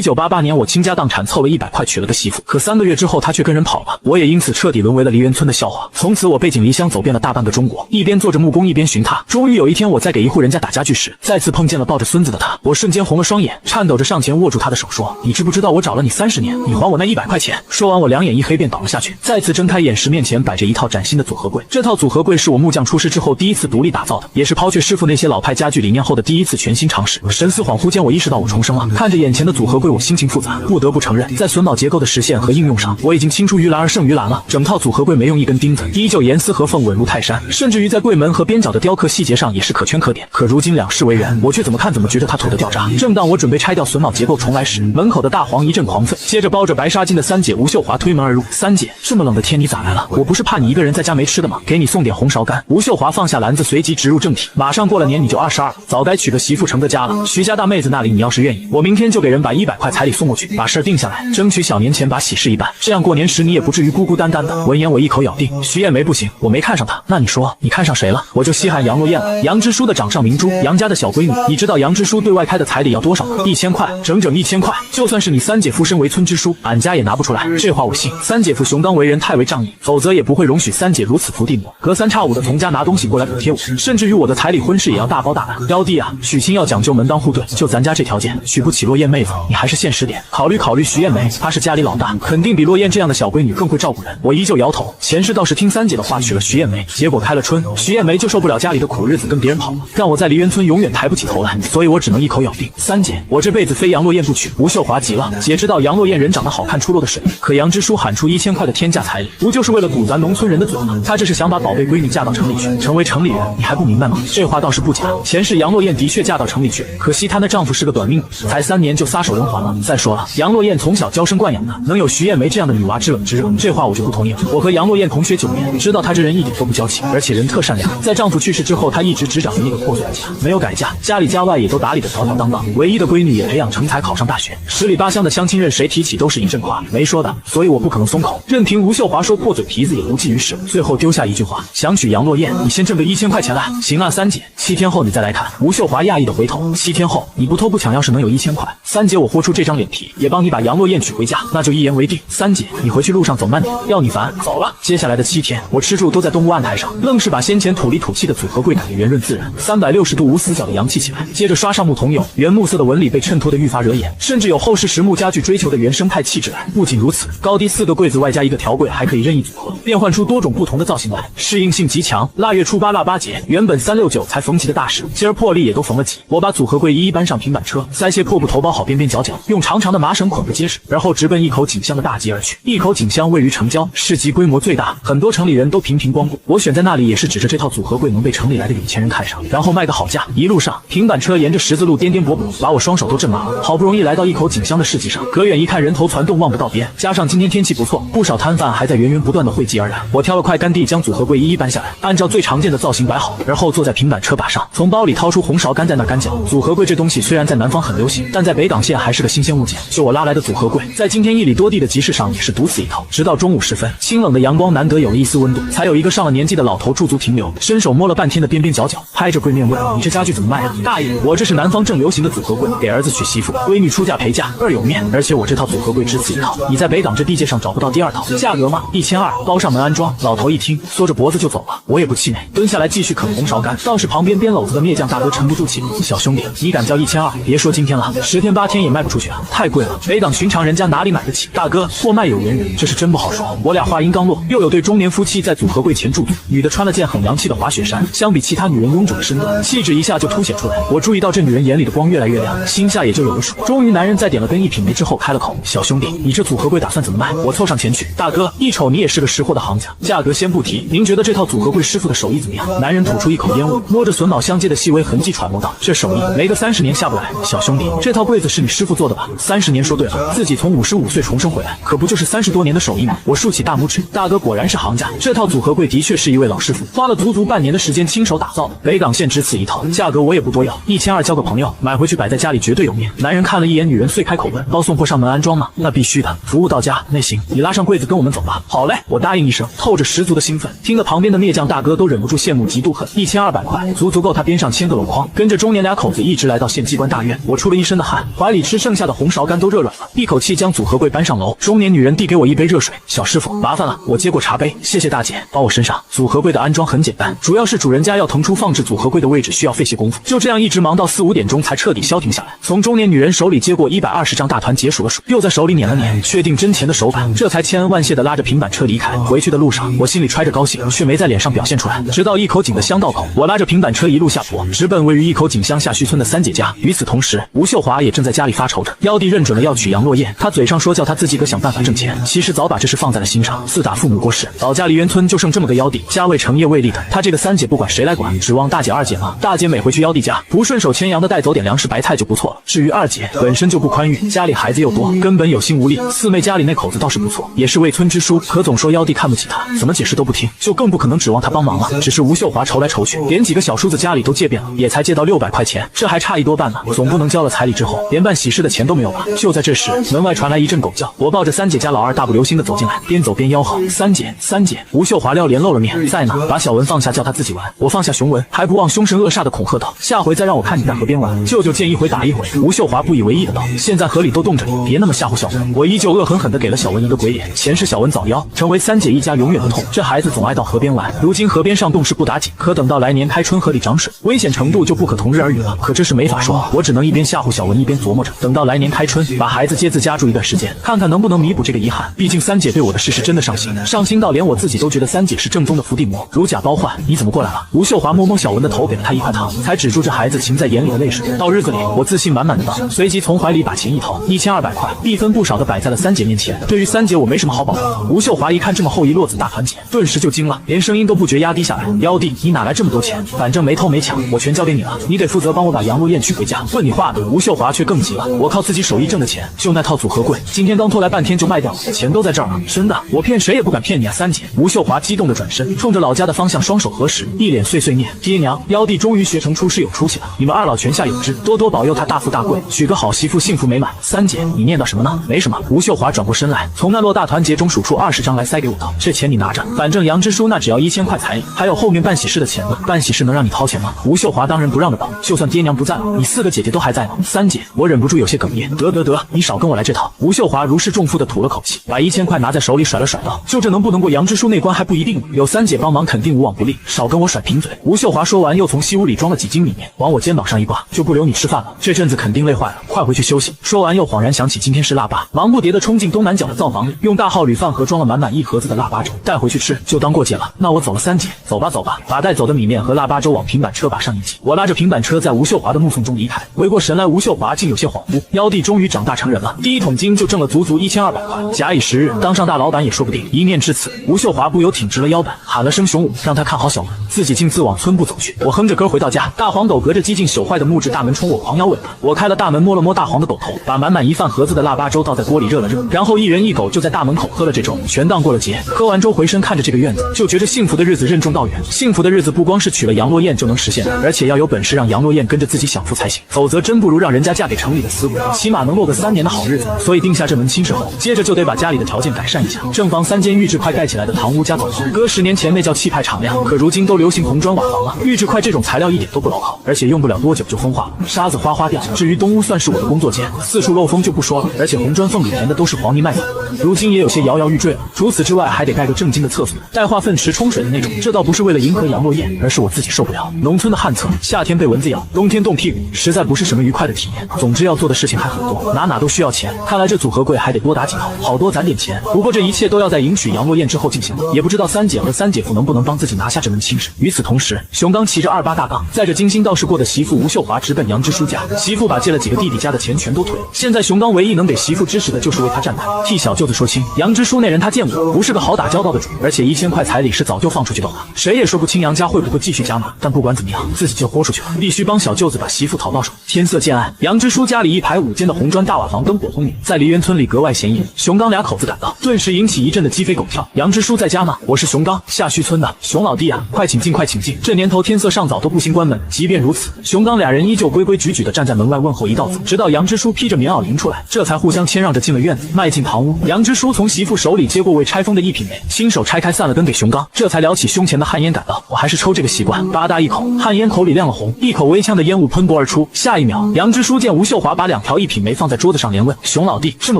1988年，我倾家荡产凑了100块娶了个媳妇，可3个月之后，她却跟人跑了，我也因此彻底沦为了梨园村的笑话。从此，我背井离乡，走遍了大半个中国，一边做着木工，一边寻她。终于有一天，我在给一户人家打家具时，再次碰见了抱着孙子的她，我瞬间红了双眼，颤抖着上前握住她的手说：“你知不知道我找了你30年？你还我那100块钱！”说完，我两眼一黑便倒了下去。再次睁开眼时，面前摆着一套崭新的组合柜。这套组合柜是我木匠出师之后第一次独立打造的，也是抛却师傅那些老派家具理念后的第一次全新尝试。神思恍惚间，我意识到我重生了。看着眼前的组合柜，我心情复杂。不得不承认，在榫卯结构的实现和应用上，我已经青出于蓝而胜于蓝了。整套组合柜没用一根钉子，依旧严丝合缝，稳如泰山，甚至于在柜门和边角的雕刻细节上也是可圈可点。可如今两世为人，我却怎么看怎么觉得它土得掉渣。正当我准备拆掉榫卯结构重来时，门口的大黄一阵狂吠，接着包着白纱巾的三姐吴秀华推门而入。三姐，这么冷的天你咋来了？我不是怕你一个人在家没吃的吗？给你送点红苕干。吴秀华放下篮子，随即直入正题。马上过了年你就22了，早该娶个媳妇成个家了。徐家大妹子那里你要是愿意，我明天就给人把100块彩礼送过去，把事儿定下来，争取小年前把喜事一办，这样过年时你也不至于孤孤单单的。闻言我一口咬定，徐艳梅不行，我没看上她。那你说你看上谁了？我就稀罕杨若燕了。杨之书的掌上明珠，杨家的小闺女。你知道杨之书对外开的彩礼要多少吗？1000块，整整1000块。就算是你三姐夫身为村支书，俺家也拿不出来。这话我信。三姐夫熊当为人太为仗义，否则也不会容许三姐如此伏地魔，隔三差五的从家拿东西过来补贴我，甚至于我的彩礼婚事也要大包大办。幺弟啊，娶亲要讲究门当户对，就咱家这条件，娶不起落雁妹子，你还是现实点，考虑考虑徐艳梅，她是家里老大，肯定比落雁这样的小闺女更会照顾人。我依旧摇头，前世倒是听三姐的话娶了徐艳梅，结果开了春，徐艳梅就受不了家里的苦日子，跟别人跑了，让我在梨园村永远抬不起头来，所以我只能一口咬定，三姐，我这辈子非杨落雁不娶。吴秀华急了，姐知道杨落雁人长得好看出落的水，可杨之书喊出1000块的天价彩礼，不就是为了堵咱农村人的嘴吗？他这是想把宝贝闺女嫁到城里去，成为城里人，你还不明白吗？这话倒是不假，前世杨落雁的确嫁到城里去，可惜她那丈夫是个短命子，才3年就撒手人寰了。再说了，杨落雁从小娇生惯养的，能有徐艳梅这样的女娃知冷知热，这话我就不同意了。我和杨落雁同学9年，知道她这人一点都不娇气，而且人特善良。在丈夫去世之后，她一直执掌着那个破碎的家，没有改嫁，家里家外也都打理得条条当当，唯一的闺女也培养成才，考上大学，10里8乡的乡亲任谁提起都是一阵夸，没说的，所以我不可能松口，任凭吴秀华说破嘴皮子也无济于事。最后丢下一句话，想娶杨落雁，你先挣个1000块钱来。行啊，三姐，7天后你再来看。吴秀华讶异的回头，7天后你不偷不抢，要是能有1000块，三姐我豁出这张脸皮，也帮你把杨落雁娶回家，那就一言为定。三姐，你回去路上走慢点，要你烦。走了。接下来的7天，我吃住都在东屋案台上，愣是把先前土里土气的组合柜改得圆润自然，360度无死角的洋气起来。接着刷上木桐釉，原木色的纹理被衬托的愈发惹眼，甚至有后世实木家具追求的原生态气质来。不仅如此，高低4个柜子外加一个条柜，还可以任意组合，变换出多种不同的造型来，适应性极强。腊月初8腊八节，原本369才缝齐的大事，今儿破例也都缝了齐。我把组合柜一一搬上平板车，塞些破布头包好边边角角，用长长的麻绳捆个结实，而后直奔一口井乡的大集而去。一口井乡位于城郊，市集规模最大，很多城里人都频频光顾。我选在那里也是指着这套组合柜能被城里来的有钱人看上，然后卖个好价。一路上，平板车沿着十字路颠颠簸簸，把我双手都震麻了。好不容易来到一口井乡的市集上，隔远一看人头攒动，望不到边，加上今天天气不错，不少摊贩还在源源不断的汇集而来。我挑了块干地，将组合柜一一搬下来，按照最常见的造型摆好，而后坐在平板车把上，从包里掏出红苕干在那干嚼。组合柜这东西虽然在南方很流行，但在北港县还是个新鲜物件。就我拉来的组合柜，在今天1里多地的集市上也是独此一套。直到中午时分，清冷的阳光难得有了一丝温度，才有一个上了年纪的老头驻足停留，伸手摸了半天的边边角角，拍着柜面问：“你这家具怎么卖啊？”大爷，我这是南方正流行的组合柜，给儿子娶媳妇，闺女出嫁陪嫁，2有面。而且我这套组合柜只此一套，你在北港这地界上找不到第2套。价格吗？1200，包上门安装。老头一听，缩着脖子就走了。我也不气馁，蹲下来继续啃红苕干。倒是旁边编篓子的篾匠大哥沉不住气：“小兄弟，你敢叫1200？别说今天了，10天8天也卖不出去啊，太贵了。北港寻常人家哪里买得起？大哥，货卖有缘人，这是真不好说。”我俩话音刚落，又有对中年夫妻在组合柜前驻足。女的穿了件很洋气的滑雪衫，相比其他女人臃肿的身段，气质一下就凸显出来。我注意到这女人眼里的光越来越亮，心下也就有了数。终于男人在点了根一品梅之后开了口：“小兄弟，你这组合柜打算怎么卖？”我凑上前去：“大哥，一瞅你也是个识货的行家，价格先不提，您觉得这套组合柜师傅的手艺怎么样？”男人吐出一口烟雾，摸着榫卯相接的细微痕迹揣摩道：“这手艺没个30年下不来。小兄弟，这套柜子是你师傅做的吧？”30年说对了，自己从55岁重生回来，可不就是30多年的手艺吗？我竖起大拇指：“大哥果然是行家，这套组合柜的确是一位老师傅花了足足半年的时间亲手打造的。北港县只此一套，价格我也不多要，1200交个朋友，买回去摆在家里绝对有面。”男人看了一眼女人，遂开口问：“包送货上门安装吗？”“那必须的，服务到家。”“那行，你拉上柜子跟我们走吧。”“好嘞！”我答应一声，透着十足的兴奋。听得旁边的篾匠大哥都忍不住羡慕嫉妒恨。1200块足够他边上签个篓框，跟着中年2口子一直来到县机关大院。我出了一身的汗，怀里痴痴剩下的红苕干都热软了，一口气将组合柜搬上楼。中年女人递给我一杯热水，小师傅，麻烦了。我接过茶杯，谢谢大姐，帮我身上。组合柜的安装很简单，主要是主人家要腾出放置组合柜的位置需要费些功夫，就这样一直忙到4、5点钟才彻底消停下来。从中年女人手里接过120张大团结数了数，又在手里捻了捻，确定真钱的手感，这才千恩万谢地拉着平板车离开。回去的路上，我心里揣着高兴，却没在脸上表现出来。直到一口井的乡道口，我拉着平板车一路下坡，直奔位于一口井乡下圩村的三姐家。与此同时，吴秀华也正在家里发愁着。妖帝认准了要娶杨落燕，他嘴上说叫他自己个想办法挣钱，其实早把这事放在了心上。自打父母过世，老家梨园村就剩这么个妖帝，家未成业未立的，他这个三姐不管谁来管，指望大姐二姐吗？大姐每回去妖帝家，不顺手牵羊的带走点粮食白菜就不错了。至于二姐，本身就不宽裕，家里孩子又多，根本有心无力。四妹家里那口子倒是不错，也是未村之淑，可总说妖帝看不起她，怎么解释都不听，就更不可能指望她帮忙了。只是吴秀华愁来愁去，连几个小叔子家里都借遍了，也才借到600块钱，这还差1多半呢。总不能交了彩礼之后，连办喜事的钱都没有吧？就在这时，门外传来一阵狗叫，我抱着三姐家老二大步流星的走进来，边走边吆喝：“三姐，三姐！”吴秀华撂脸露了面，在呢，把小文放下，叫他自己玩。我放下熊文，还不忘凶神恶煞的恐吓道：“下回再让我看你在河边玩，舅舅见一回打一回。”吴秀华不以为意的道：“现在河里都冻着你，别那么吓唬小文。”我依旧恶狠狠地给了小文一个鬼脸，前世小文早夭，成为三姐一家永远的痛。这孩子总爱到河边玩，如今河边上冻势不打紧，可等到来年开春河里涨水，危险程度就不可同日而语了。可这是没法说，我只能一边吓唬小文，一边琢磨着，等到来年开春，把孩子接自家住一段时间，看看能不能弥补这个遗憾。毕竟三姐对我的事是真的上心，上心到连我自己都觉得三姐是正宗的伏地魔，如假包换。你怎么过来了？吴秀华摸摸小文的头，给了他一块糖，才止住这孩子噙在眼里的泪水。到日子里，我自信满满的道，随即从怀里把钱一掏，1200块，一分不少的摆在了三姐面前。对于三姐，我没什么好保留。吴秀华一看这么厚一摞子大团钱，顿时就惊了，连声音都不觉压低下来：“妖帝，你哪来这么多钱？反正没偷没抢，我全交给你了，你得负责帮我把杨落燕娶回家。”问你话的吴秀华却更急了：“我靠自己手艺挣的钱，就那套组合柜，今天刚拖来半天就卖掉了，钱都在这儿了，真的，我骗谁也不敢骗你啊，三姐！”吴秀华激动的转身，冲着老家的方向双手合十，一脸碎碎念：“爹娘，妖帝终于学成出世有出息了，你们二老泉下有知，多多保佑他大富大贵，娶个好媳妇，幸福美满。”三姐，你念叨什么呢？没什么。吴秀华转过身来，从那摞大团结中数出20张来塞给我道：“这钱你拿着，反正杨支书那只要1000块彩礼，还有后面办喜事的钱呢。办喜事能让你掏钱吗？”吴秀华当仁不让的道：“就算爹娘不在了，你4个姐姐都还在吗？”三姐，我忍不住有些哽咽：“得，你少跟我来这套。”吴秀华如释重负的吐了口气，把1000块拿在手里甩了甩道：“就这能不能过杨支书那关还不一定，有三姐帮忙肯定无往不利，少跟我甩贫嘴。”吴秀华说完，又从西屋里装了几斤米面，往我肩膀上一挂：“就不留你吃饭了，这阵子肯定累坏了，快回去休息。”说完又恍然想起今天是腊八，忙不迭的冲进东南角的灶房里，用大号铝饭盒装了满满1盒子的腊八粥，带回去吃，就当过节了。那我走了，三姐，走吧，把带走的米面和腊八粥往平板车把上一挤，我拉着平板车在吴秀华的目送中离开。回过神来，吴秀华竟有些恍惚，妖帝终于长大成人了，第一桶金就挣了足足1200块，假以时日，当上大老板也说不定。一念至此，吴秀华不由挺直了腰板，喊了声熊武，让他看好小文，自己径自往村部走去。我哼着歌回到家，大黄狗隔着几近朽坏的木质大门冲我狂摇尾巴。我开了大门，摸了摸大黄的狗头，把满满1饭盒子的腊八粥倒在锅里热了热，然后一人一狗就在大门口喝了这粥，全当过了节。喝完粥回身看着这个院子，就觉着幸福的日子任重道远。幸福的日子不光是娶了杨落燕就能实现的，而且要有本事让杨落燕跟着自己享福才行，否则真不如让人家嫁给城里的死鬼，起码能落个3年的好日子。所以定下这门亲事后，接着就得把家里的条件改善一下。正房3间预制快盖起来的堂屋加走廊，搁10年前那叫气派敞亮，可如今都流行红砖瓦房了。预制快这种材料一点都不牢靠，而且用不了多久就风化了，沙子哗掉。至于东屋算是我的工作间，四处漏风就不说了，而且红砖缝里填的都是黄泥麦粉，如今也有些摇摇欲坠了。除此之外，还得盖个正经的厕所，带化粪池冲水的那种。这倒不是为了迎合杨落燕，而是我自己受不了农村的旱厕，夏天被蚊子咬，冬天冻屁股，实在不是什么愉快的体验。总之要做的事情还很多，哪都需要钱。看来这组合柜还得多打几套，好多攒点钱。不过这一切都要在迎娶杨落燕之后进行，也不知道三姐和三姐夫能不能帮自己拿下这门亲事。与此同时，熊刚骑着28大杠，载着精心道士过的媳妇吴秀华直奔杨支书家。媳妇把借了几个弟弟家的钱全都退了，现在熊刚唯一能给媳妇支持的就是为他站台，替小舅子说清杨支书那人他见过，不是个好打交道的主，而且1000块彩礼是早就放出去的了，谁也说不清杨家会不会继续加码。但不管怎么样，自己就豁出去了，必须帮小舅子把媳妇讨到手。天色渐暗，杨支书家里一排5间的红砖大瓦房灯火通明，在梨园村里格外显眼。熊刚2口子赶到，顿时引起一阵的鸡飞狗跳。杨支书在家吗？我是熊刚，下圩村的。熊老弟啊，快请进，快请进。这年头天色尚早，都不兴关门。即便如此，熊刚2人依旧规规矩矩地站在门外问候一道子，直到杨支书披着棉袄迎出来，这才互相谦让着进了院子，迈进堂屋。杨支书从媳妇手里接过未拆封的一品梅，亲手拆开散了根给熊刚，这才撩起胸前的汗烟感到，我还是抽这个习惯。吧嗒一口，汗烟口里亮了红，一口微呛的烟雾喷薄而出。下一秒，杨支书见吴秀华把把2条一品梅放在桌子上，连问熊老弟这么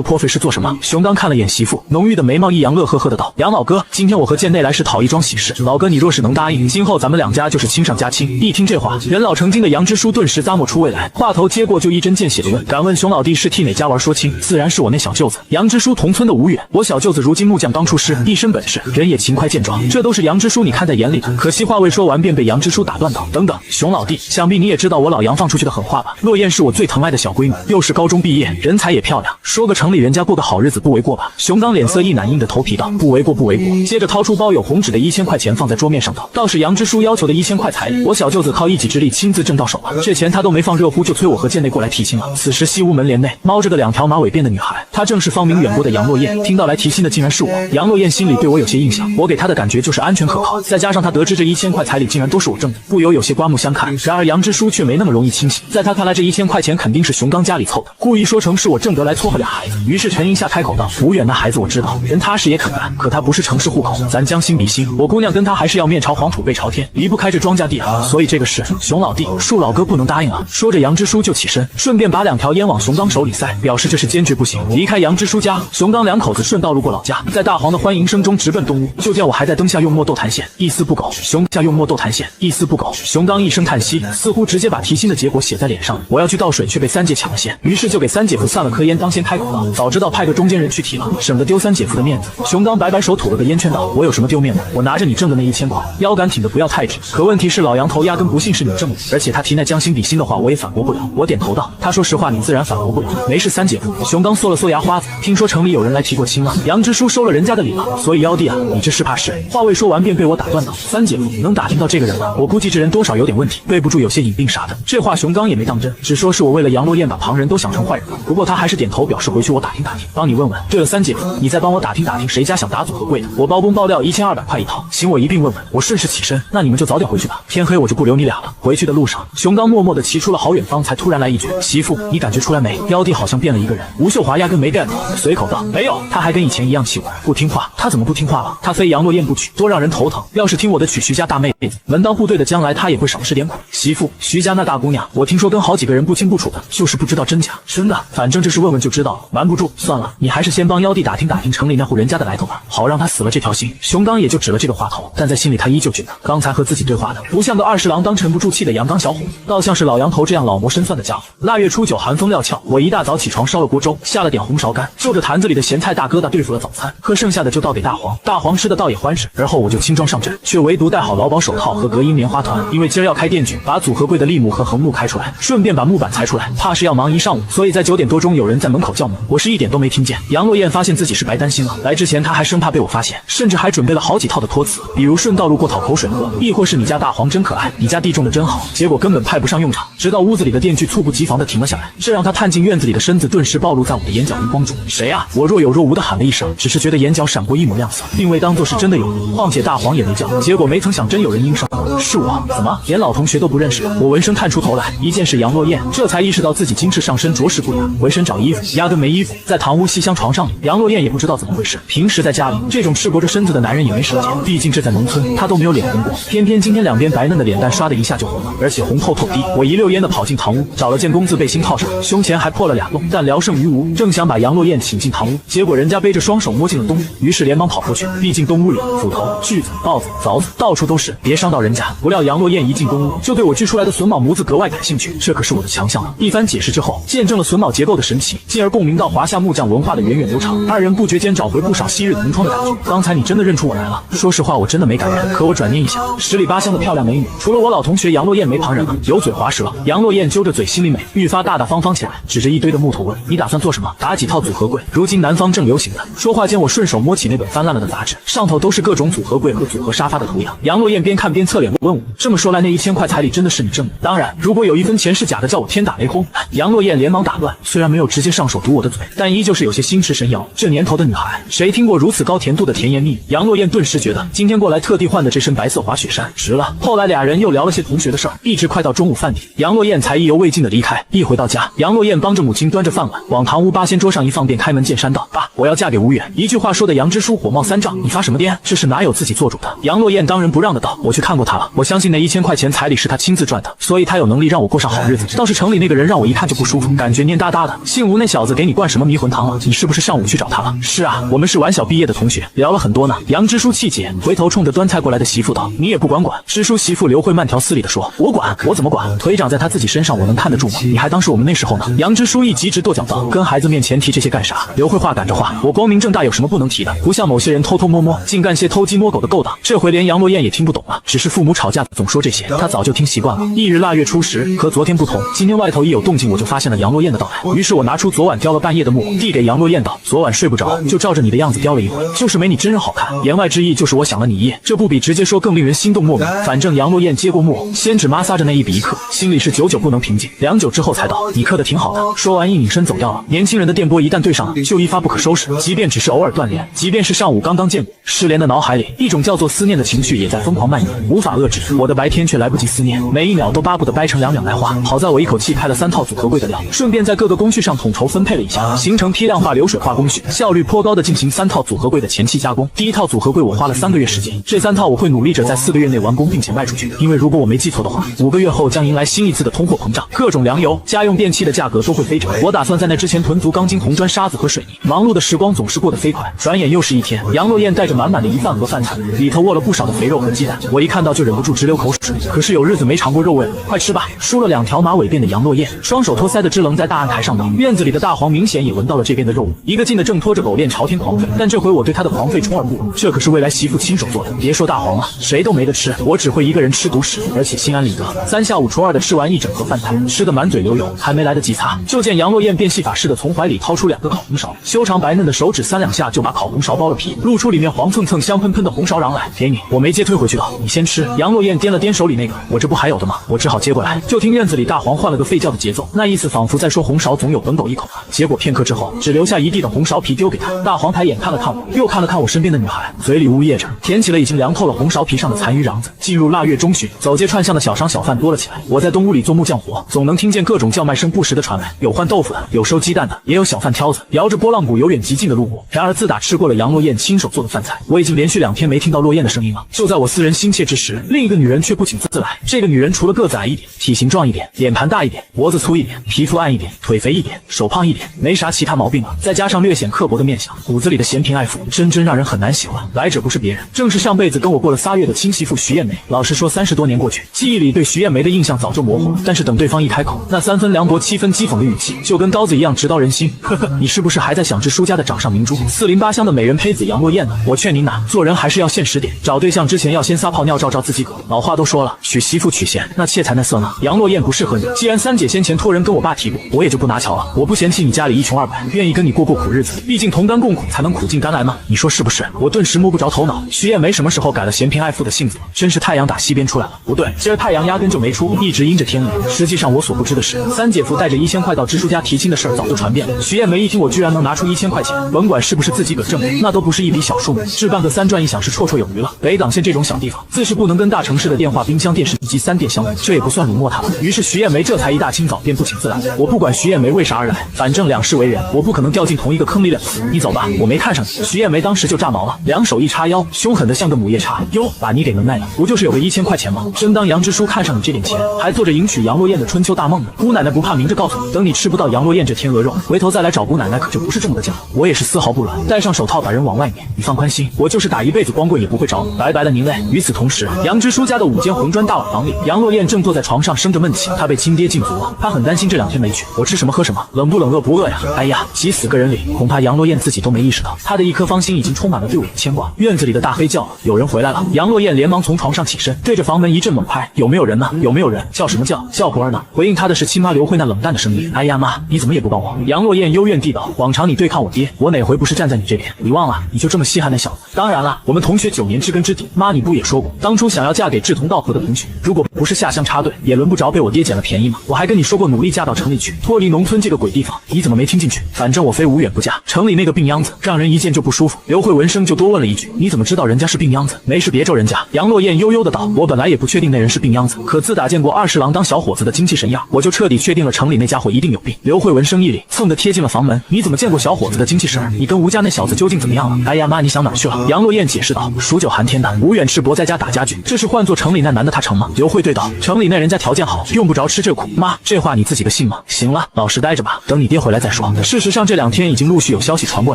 颇费是做什么？熊刚看了眼媳妇，浓郁的眉毛一扬，乐呵呵的道：杨老哥，今天我和贱内来是讨一桩喜事，老哥你若是能答应，今后咱们2家就是亲上加亲。一听这话，人老成精的杨之书顿时咂摸出味来，话头接过就一针见血的问：敢问熊老弟是替哪家玩说亲？自然是我那小舅子杨之书同村的吴远，我小舅子如今木匠刚出师，一身本事，人也勤快健壮，这都是杨之书你看在眼里的。可惜话未说完，便被杨之书打断道：等等，熊老弟，想必你也知道我老杨放出去的狠话吧？落雁是我最疼爱的小闺女，又是高中毕业，人才也漂亮，说个城里人家过个好日子不为过吧？熊刚脸色一难，硬着头皮道：不为过，不为过。接着掏出包有红纸的1000块钱放在桌面上道：倒是杨之书要求的1000块彩礼，我小舅子靠一己之力亲自挣到手了，这钱他都没放热乎，就催我和贱内过来提亲了。此时西屋门帘内猫着个2条马尾辫的女孩，她正是芳名远播的杨落雁。听到来提亲的竟然是我，杨落雁心里对我有些印象，我给她的感觉就是安全可靠，再加上她得知这1000块彩礼竟然都是我挣的，不由有些刮目相看。然而杨之书却没那么容易清醒，在他看来这1000块钱肯定是熊刚家里凑的，故意说成是我挣得来撮合俩孩子。于是沉吟下开口道：吴远那孩子我知道，人踏实也肯干，可他不是城市户口，咱将心比心，我姑娘跟他还是要面朝黄土背朝天，离不开这庄稼地啊，所以这个事熊老弟恕老哥不能答应啊。说着杨之书就起身，顺便把2条烟往熊刚手里塞，表示这是坚决不行。离开杨之书家，熊刚2口子顺道路过老家，在大黄的欢迎声中直奔东屋，就见我还在灯下用墨斗弹线，一丝不苟。熊下用墨斗弹线，一丝不苟。熊刚一声叹息，似乎直接把提亲的结果写在脸上。我要去倒水，却被3姐抢了先，于是就给3姐夫散了颗烟当先开口道：早知道派个中间人去提了，省得丢3姐夫的面子。熊刚摆摆手吐了个烟圈道：我有什么丢面子？我拿着你挣的那1000块，腰杆挺得不要太直。可问题是老杨头压根不信是你挣的，而且他提那将心比心的话我也反驳不了。我点头道：他说实话你自然反驳不了，没事3姐夫。熊刚缩了缩牙花子，听说城里有人来提过亲了，杨之书收了人家的礼了，所以妖弟啊，你这是怕是？话未说完便被我打断道：3姐夫能打听到这个人吗？我估计这人多少有点问题，背不住有些隐病啥的。这话熊刚也没当真，只说是我为了杨落雁把旁人都想成坏人了。不过他还是点头表示回去我打听打听，帮你问问。对了3姐夫，你再帮我打听打听谁家想打组合柜的，我包工包料1200块一套，请我一并问问。我顺势起身，那你们就早点回去吧，天黑我就不留你俩了。回去的路上，熊刚默默地骑出了好远方，才突然来一句：媳妇，你感觉出来没？妖弟好像变了一个人。吴秀华压根没 get 到，随口道：没有，他还跟以前一样气我，不听话。他怎么不听话了？他非杨落雁不娶，多让人头疼。要是听我的娶徐家大妹子，门当户对的将来他也会少吃点苦。媳妇，徐家那大姑娘，我听说跟好几个人不清不楚的，就是不知道真假。真的，反正这事问问就知道了，瞒不住。算了，你还是先帮妖弟打听打听城里那户人家的来头吧，好让他死了这条心。熊刚也就指了这个话头，但在心里他依旧觉得刚才和自己对话的不像个20郎当沉不住气的阳刚小伙子，倒像是老杨头这样老谋深算的家伙。腊月初9寒风料峭，我一大早起床烧了锅粥，下了点红苕干，就着坛子里的咸菜大疙瘩对付了早餐，喝剩下的就倒给大黄。大黄吃的倒也欢实，而后我就轻装上阵，却唯独戴好劳保手套和隔音棉花团，因为今儿要开电锯，把组合柜的立木和横木开出来，顺便把木板裁出来，怕是要忙一上午，所以在9点多钟有人在门口叫门，我是一点都没听见。杨落雁发现自己是白担心了，来之前他还生怕被我发现，甚至还准备了好几套的托词，比如顺道路过讨口水喝，亦或是你家大黄真可爱，你家地种的真好，结果根本派不上用场。直到屋子里的电锯猝不及防地停了下来，这让他探进院子里的身子顿时暴露在我的眼角余光中。谁啊？我若有若无地喊了一声，只是觉得眼角闪过一抹亮色，并未当作是真的有人，况且大黄也没叫，结果没曾想真有人应声。是我？怎么连老同学都不认识？我闻声探出头来，一见是杨落雁，这才意识到自己今次上身着实不雅，回身找衣服，压根没衣服。在堂屋西厢床上里，杨落雁也不知道怎么回事，平时在家里这种赤膊着身子的男人也没舌尖，毕竟这在农村他都没有脸红过，偏偏今天两边白嫩的脸蛋刷的一下就红了，而且红透透滴。我一溜烟的跑进堂屋，找了件工字背心套上，胸前还破了2洞，但聊胜于无。正想把杨落雁请进堂屋，结果人家背着双手摸进了东屋，于是连忙跑过去，毕竟东屋里斧头、锯子、刨子、凿子到处都是，别伤到人家。不料杨落雁一进东屋，就对我锯出来的榫卯模子格外感兴趣，这可是我的强项了。一番解释之后，见证了榫卯结构的神奇，进而共鸣到华夏木匠文化的源远流长，二人不觉间找回不少昔日同窗的感觉。刚才你真的认出我来了？说实话，我真的没敢认，可我转念一想，10里8乡的漂亮美女，除了我老同学杨落雁没旁人了，油嘴滑舌。杨落雁揪着嘴，心里美，愈发大大方方起来，指着一堆的木头问：你打算做什么？打几套组合柜？如今南方正流行的。说话间，我顺手摸起那本翻烂了的杂志，上头都是各种组合柜和组合沙发的图样。杨落雁边看边侧脸问我：这么说来，那1000块彩礼真的是你挣的？当然，如果有1分钱是假的，叫我天打雷轰！杨落雁连忙打断，虽然没有直接上手堵我的嘴，但依旧是有些心驰神摇。这年头的女孩，谁听过如此高甜度的甜言蜜语？杨落雁顿时觉得今天过来特地换的这身白色滑雪衫值了。后来俩人又聊了些同学的事儿，一直快到中午饭点，杨落雁才意犹未尽的离开。一回到家，杨落雁帮着母亲端着饭碗往堂屋8仙桌桌上一放，便开门见山道：“爸，我要嫁给吴远。”一句话说的杨支书火冒三丈：“你发什么癫？这事哪有自己做主的？”杨落雁当仁不让的道：“我去看过他了，我相信那1000块钱彩礼是他亲自赚的，所以他有能力让我过上好日子。倒是城里那个人让我一看就不舒服，感觉蔫哒哒的。姓吴那小子给你灌什么迷魂汤了？你是不是上午去找他了？”“是啊，我们是晚小毕业的同学，聊了很多呢。”杨支书气结，回头冲着端菜过来的媳妇道：“你也不管管？”支书媳妇刘慧慢条斯理的说：“我管，我怎么管？腿长在他自己身上，我能看得住吗？你还当是我们那时候呢？”杨支书一急直跺脚道：“跟孩子面前提这些干啥？”刘慧话赶着话：“我光明正大有什么不能提的？不像某些人偷偷摸摸，竟干些偷鸡摸狗的勾当。”这回连杨落雁也听不懂了，只是父母吵架总说这些，他早就听习惯了。翌日腊月初10，和昨天不同，今天外头一有动静，我就发现了杨落雁的到来。于是我拿出昨晚雕了半夜的木偶，递给杨落雁道：“昨晚睡不着，就照着你的样子雕了一会，就是没你真人好看。”言外之意就是我想了你一夜，这不比直接说更令人心动莫名。反正杨落雁接过木偶，先指摩挲着那一笔一刻，心里是久久不能平静。良久之后才道：“你刻的挺好的。”说完一拧身走掉了。年轻人的电波一旦对上了，就一发不可收拾，即便只是偶尔断联，即便是上午刚刚见过，失联的脑海里一种叫做思念的情绪也在疯狂蔓延，无法遏制。我的白天却来不及思念，每一秒都巴不得掰成2两来花。好在我一口气开了3套组合柜的料，顺便在各个工序上统筹分配了一下，形成批量化流水化工序，效率颇高的进行3套组合柜的前期加工。第1套组合柜我花了3个月时间，这3套我会努力着在4个月内完工并且卖出去，因为如果我没记错的话，5个月后将迎来新一次的通货膨胀，各种粮油、家用电器的价格都会飞涨。我打算在那之前囤足钢筋、红砖、沙子和水泥。忙碌的时光总是过得飞快，转眼又是一天。杨落雁带着满满的一饭盒饭菜，里头卧了不少的肥肉和鸡蛋，我一看到就忍不住直流口水。可是有日子没尝过肉味了，快吃吧！梳了2条马尾辫的杨落雁，双手托腮的支棱在大案台上忙。院子里的大黄明显也闻到了这边的肉味，一个劲的正拖着狗链朝天狂吠。但这回我对他的狂吠充耳不闻，这可是未来媳妇亲手做的，别说大黄了，谁都没得吃，我只会一个人吃独食，而且心安理得。3下5除2的吃完一整盒饭菜，吃得满嘴流油，还没来得及擦，就见杨落雁变戏法似的从怀里掏出2个烤红苕，修长白嫩的手指3两下就把烤红苕剥了皮，露出里面黄蹭蹭香喷喷的红苕瓤来。给你，我没接推回去的，你先吃。杨落雁掂了掂手里那个，我这不还有的吗？我只好接过来。就听院子里大黄换了个吠叫的节奏，那意思仿佛在说红苕总有本狗一口。结果片刻之后，只留下一地的红苕皮丢给他。大黄抬眼看了看我，又看了看我身边的女孩，嘴里呜咽着，舔起了已经凉透了红苕皮上的残余瓤子。进入腊月中旬，走街串巷的小商小贩多了起来。我在东屋里做木匠活，总能听见各种叫卖声不时的传来，有换豆腐的，有收鸡蛋的，也有小贩挑子，摇着拨浪鼓由远及近的路过。然而自打吃过了杨落雁亲手做的饭菜，我已经连续2天没听到落雁的声音了。就在我思人心切之时，另一个女人却不请自来。这个女人除了个子矮一点，体型壮一点，脸盘大一点，脖子粗一点，皮肤暗一点，腿肥一点，手胖一点，没啥其他毛病了，再加上略显刻薄的面相，骨子里的嫌贫爱富，真让人很难喜欢。来者不是别人，正是上辈子跟我过了3月的亲媳妇徐艳梅。老实说，30多年过去，记忆里对徐艳梅的印象早就模糊了，但是等对方一开口，那3分凉薄7分讥讽的语气，就跟刀子一样直刀人心。呵呵，你是不是还在想着舒家的掌上明珠4邻8乡的美人胚子杨落雁呢？我劝您呐，做人还是要现实点，找对象之前要先撒泡尿照照自己个。老话都说了，娶媳妇娶贤，那妾才那色呢？杨落雁不适合你，既然3姐先前托人跟我爸提过，我也就不拿瞧了。我不嫌弃你家里一穷二白，愿意跟你过苦日子，毕竟同甘共苦才能苦尽甘来嘛。你说是不是？我顿时摸不着头脑，徐艳梅什么时候改了嫌贫爱富的性子？真是太阳打西边出来了。不对，今儿太阳压根就没出，一直阴着天里。实际上我所不知的是，3姐夫带着1000块到支书家提亲的事儿早就传遍了。徐艳梅一听我居然能拿出1000块钱，甭管是不是自己个挣的，那都不是一笔小数目，置办个3转1响是绰绰有余了。北党县这种小地方，自是不能跟大城市的电话、冰箱、电视以及3店相比，这也不算辱没他了。于是徐艳梅这才一大清早便不请自来。我不管徐艳梅为啥而来，反正两世为人，我不可能掉进同一个坑里2次。你走吧，我没看上你。徐艳梅当时就炸毛了，2手一叉腰，凶狠的像个母夜叉。哟，把你给能耐了，不就是有个1000块钱吗？真当杨支书看上你这点钱，还做着迎娶杨落雁的春秋大梦呢？姑奶奶不怕明着告诉你，等你吃不到杨落雁这天鹅肉，回头再来找姑奶奶可就不是这么个价。我也是丝毫不软，戴上手套把人往外撵。你放宽心，我就是打一辈子光棍也不会着你。拜拜了您嘞。与此同时，杨支书家的5间红砖大瓦房里，杨落雁正坐在床上生着闷气，她被亲爹禁足了，她很担心这2天没去，我吃什么喝什么，冷不冷饿不饿呀？哎呀，急死个人里，恐怕杨落雁自己都没意识到，她的一颗芳心已经充满了对我的牵挂。院子里的大黑叫了，有人回来了。杨落雁连忙从床上起身，对着房门一阵猛拍，有没有人呢？有没有人？叫什么叫？叫婆儿呢？回应她的是亲妈刘慧那冷淡的声音。哎呀妈，你怎么也不帮我？杨落雁幽怨地道，往常你对抗我爹，我哪回不是站在你这边？你忘了？你就这么稀罕那小子？当然了，我们同学9年知根知底，妈你不也说过，当初想要嫁给志同道合的同学，如果不是下乡插队，也轮不着被我爹捡了便宜吗？我还跟你说过努力嫁到城里去，脱离农村这个鬼地方，你怎么没听进去？反正我非无远不嫁，城里那个病秧子让人一见就不舒服。刘慧闻声就多问了一句，你怎么知道人家是病秧子？没事别咒人家。杨落雁悠悠的道，我本来也不确定那人是病秧子，可自打见过20郎当小伙子的精气神样，我就彻底确定了城里那家伙一定有病。刘慧闻声一凛，蹭的贴近进了房门，你怎么见过小伙子的精气神？你跟吴家那小子究竟怎么样了？哎呀妈，你想哪去了？杨洛燕解释道，数9寒天的，吴远赤膊在家打家具，这是换做城里那男的他成吗？刘慧对道，城里那人家条件好，用不着吃这苦。妈，这话你自己的信吗？行了，老实待着吧，等你爹回来再说。事实上这2天已经陆续有消息传过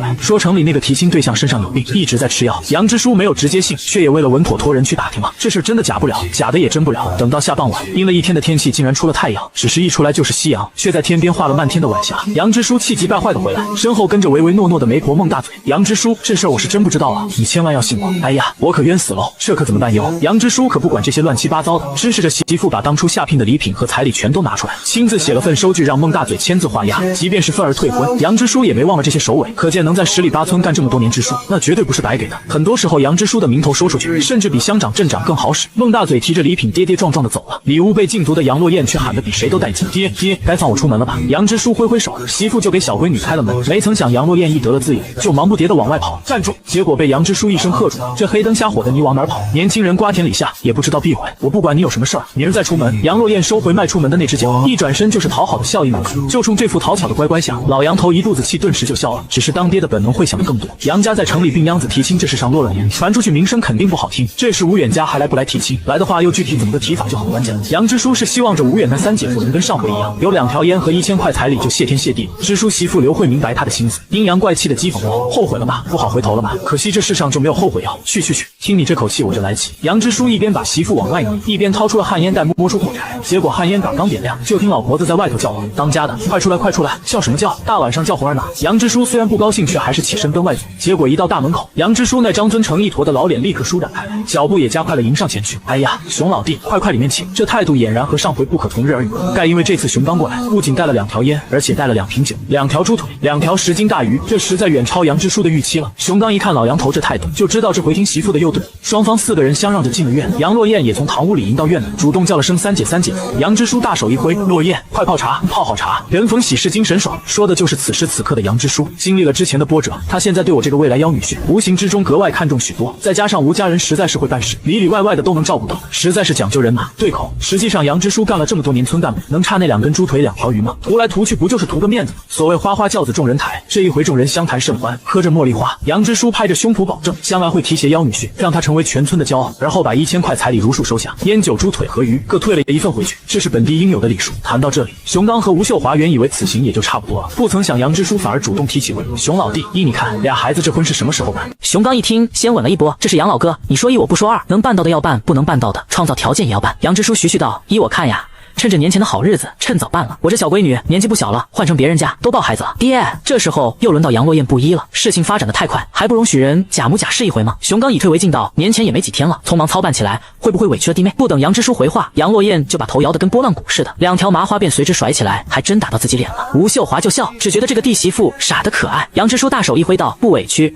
来，说城里那个提亲对象身上有病，一直在吃药。杨之书没有直接信，却也为了稳妥托人去打听了，这事真的假不了，假的也真不了。等到下傍晚，阴了一天的天气竟然出了太阳，只是一出来就是夕阳，却在天边画了漫天的晚霞。杨之书气急败坏的回来，身后跟着唯唯诺诺的媒婆孟大嘴。杨之书，这事儿我是真不知道啊，你千万要信我。哎呀，我可冤死喽，这可怎么办哟？杨之书可不管这些乱七八糟的，指使着媳妇把当初下聘的礼品和彩礼全都拿出来，亲自写了份收据让孟大嘴签字画押，即便是愤而退婚，杨之书也没忘了这些首尾。可见能在10里8村干这么多年支书，那绝对不是白给的。很多时候杨之书的名头说出去，甚至比乡长镇长更好使。孟大嘴提着礼品跌跌撞撞的走了，礼物被禁足的杨洛燕却喊得比谁都带劲，爹，该放我出门了吧？杨之书挥挥手，媳妇就给小闺女开了门。没曾想杨洛燕一得了自由，就忙不迭的往外跑，站住！结果被杨之书一声喝住，这黑灯瞎火的你往哪儿跑？年轻人瓜田李下，也不知道避讳。我不管你有什么事儿，明儿再出门。杨洛燕收回迈出门的那只脚，一转身就是讨好的笑意满腹。就冲这副讨巧的乖乖相，老杨头一肚子气顿时就消了。只是当爹的本能会想的更多。杨家在城里病秧子提亲这事上落了年，传出去名声肯定不好听。这时吴远家还来不来提亲？来的话又具体怎么个提法就很关键了。杨之书是希望着吴远那3姐夫能跟上回一样，有2条烟和1000块彩礼就谢天谢地了。支书媳妇刘慧明白他的心思，阴阳怪气的讥讽道：“后悔了吧？不好回头了吧？可惜这世上就没有后悔药。去，听你这口气我就来气。”杨之书一边把媳妇往外拧，一边掏出了旱烟袋摸出火柴。结果旱烟杆刚点亮，就听老婆子在外头叫唤：“当家的，快出来！叫什么叫？大晚上叫活儿呢？”杨之书虽然不高兴，却还是起身奔外走。结果一到大门口，杨之书那张尊成一坨的老脸立刻舒展开来，脚步也加快了迎上前去。哎呀，熊老弟，快里面请！这态度俨然和上回不可同日而语。盖因为这次熊刚过来，不仅带了2条烟，而且带了2瓶酒、2条猪腿、2条10斤大鱼，这实在远超杨之书的预期了。熊刚一看老杨头这态度，就知道这回听媳妇的又对。双方4个人相让着进了院，杨洛燕也从堂屋里迎到院内，主动叫了声3姐3姐夫。杨之书大手一挥，洛燕，快泡茶！泡好茶，人逢喜事精神爽，说的就是此时此刻的杨之书。经历了之前的波折，他现在对我这个未来幺女婿，无形之中格外看重许多。再加上吴家人实在是会办事，里里外外的都能照顾到，实在是讲究人马对口。实际上杨之书干了这么多年村干部，能差那2根猪腿2条鱼吗？图来图去不就是图个面子？所谓花花轿子众人抬，这一回众人相谈甚欢，喝着茉莉花。杨之书拍着胸脯保证，将来会提携幺女婿，让他成为全村的骄傲。而后把1000块彩礼如数收下，烟酒猪腿和鱼各退了1份回去，这是本地应有的礼数。谈到这里，熊刚和吴秀华原以为此行也就差不多了，不曾想杨之书反而主动提起问：“熊老弟，依你看，俩孩子这婚是什么时候办？”熊刚一听，先稳了一波：“这是杨老哥，你说1我不说2，能办到的要办，不能办到的创造条件也要办。”杨之书徐道：“依我看呀，趁着年前的好日子，趁早办了。我这小闺女年纪不小了，换成别人家都抱孩子了。爹，这时候又轮到杨洛燕不依了。事情发展的太快，还不容许人假模假式一回吗？熊刚以退为进道：“年前也没几天了，匆忙操办起来，会不会委屈了弟妹？”不等杨之书回话，杨洛燕就把头摇得跟拨浪鼓似的，2条麻花便随之甩起来，还真打到自己脸了。吴秀华就笑，只觉得这个弟媳妇傻得可爱。杨之书大手一挥道：“不委屈，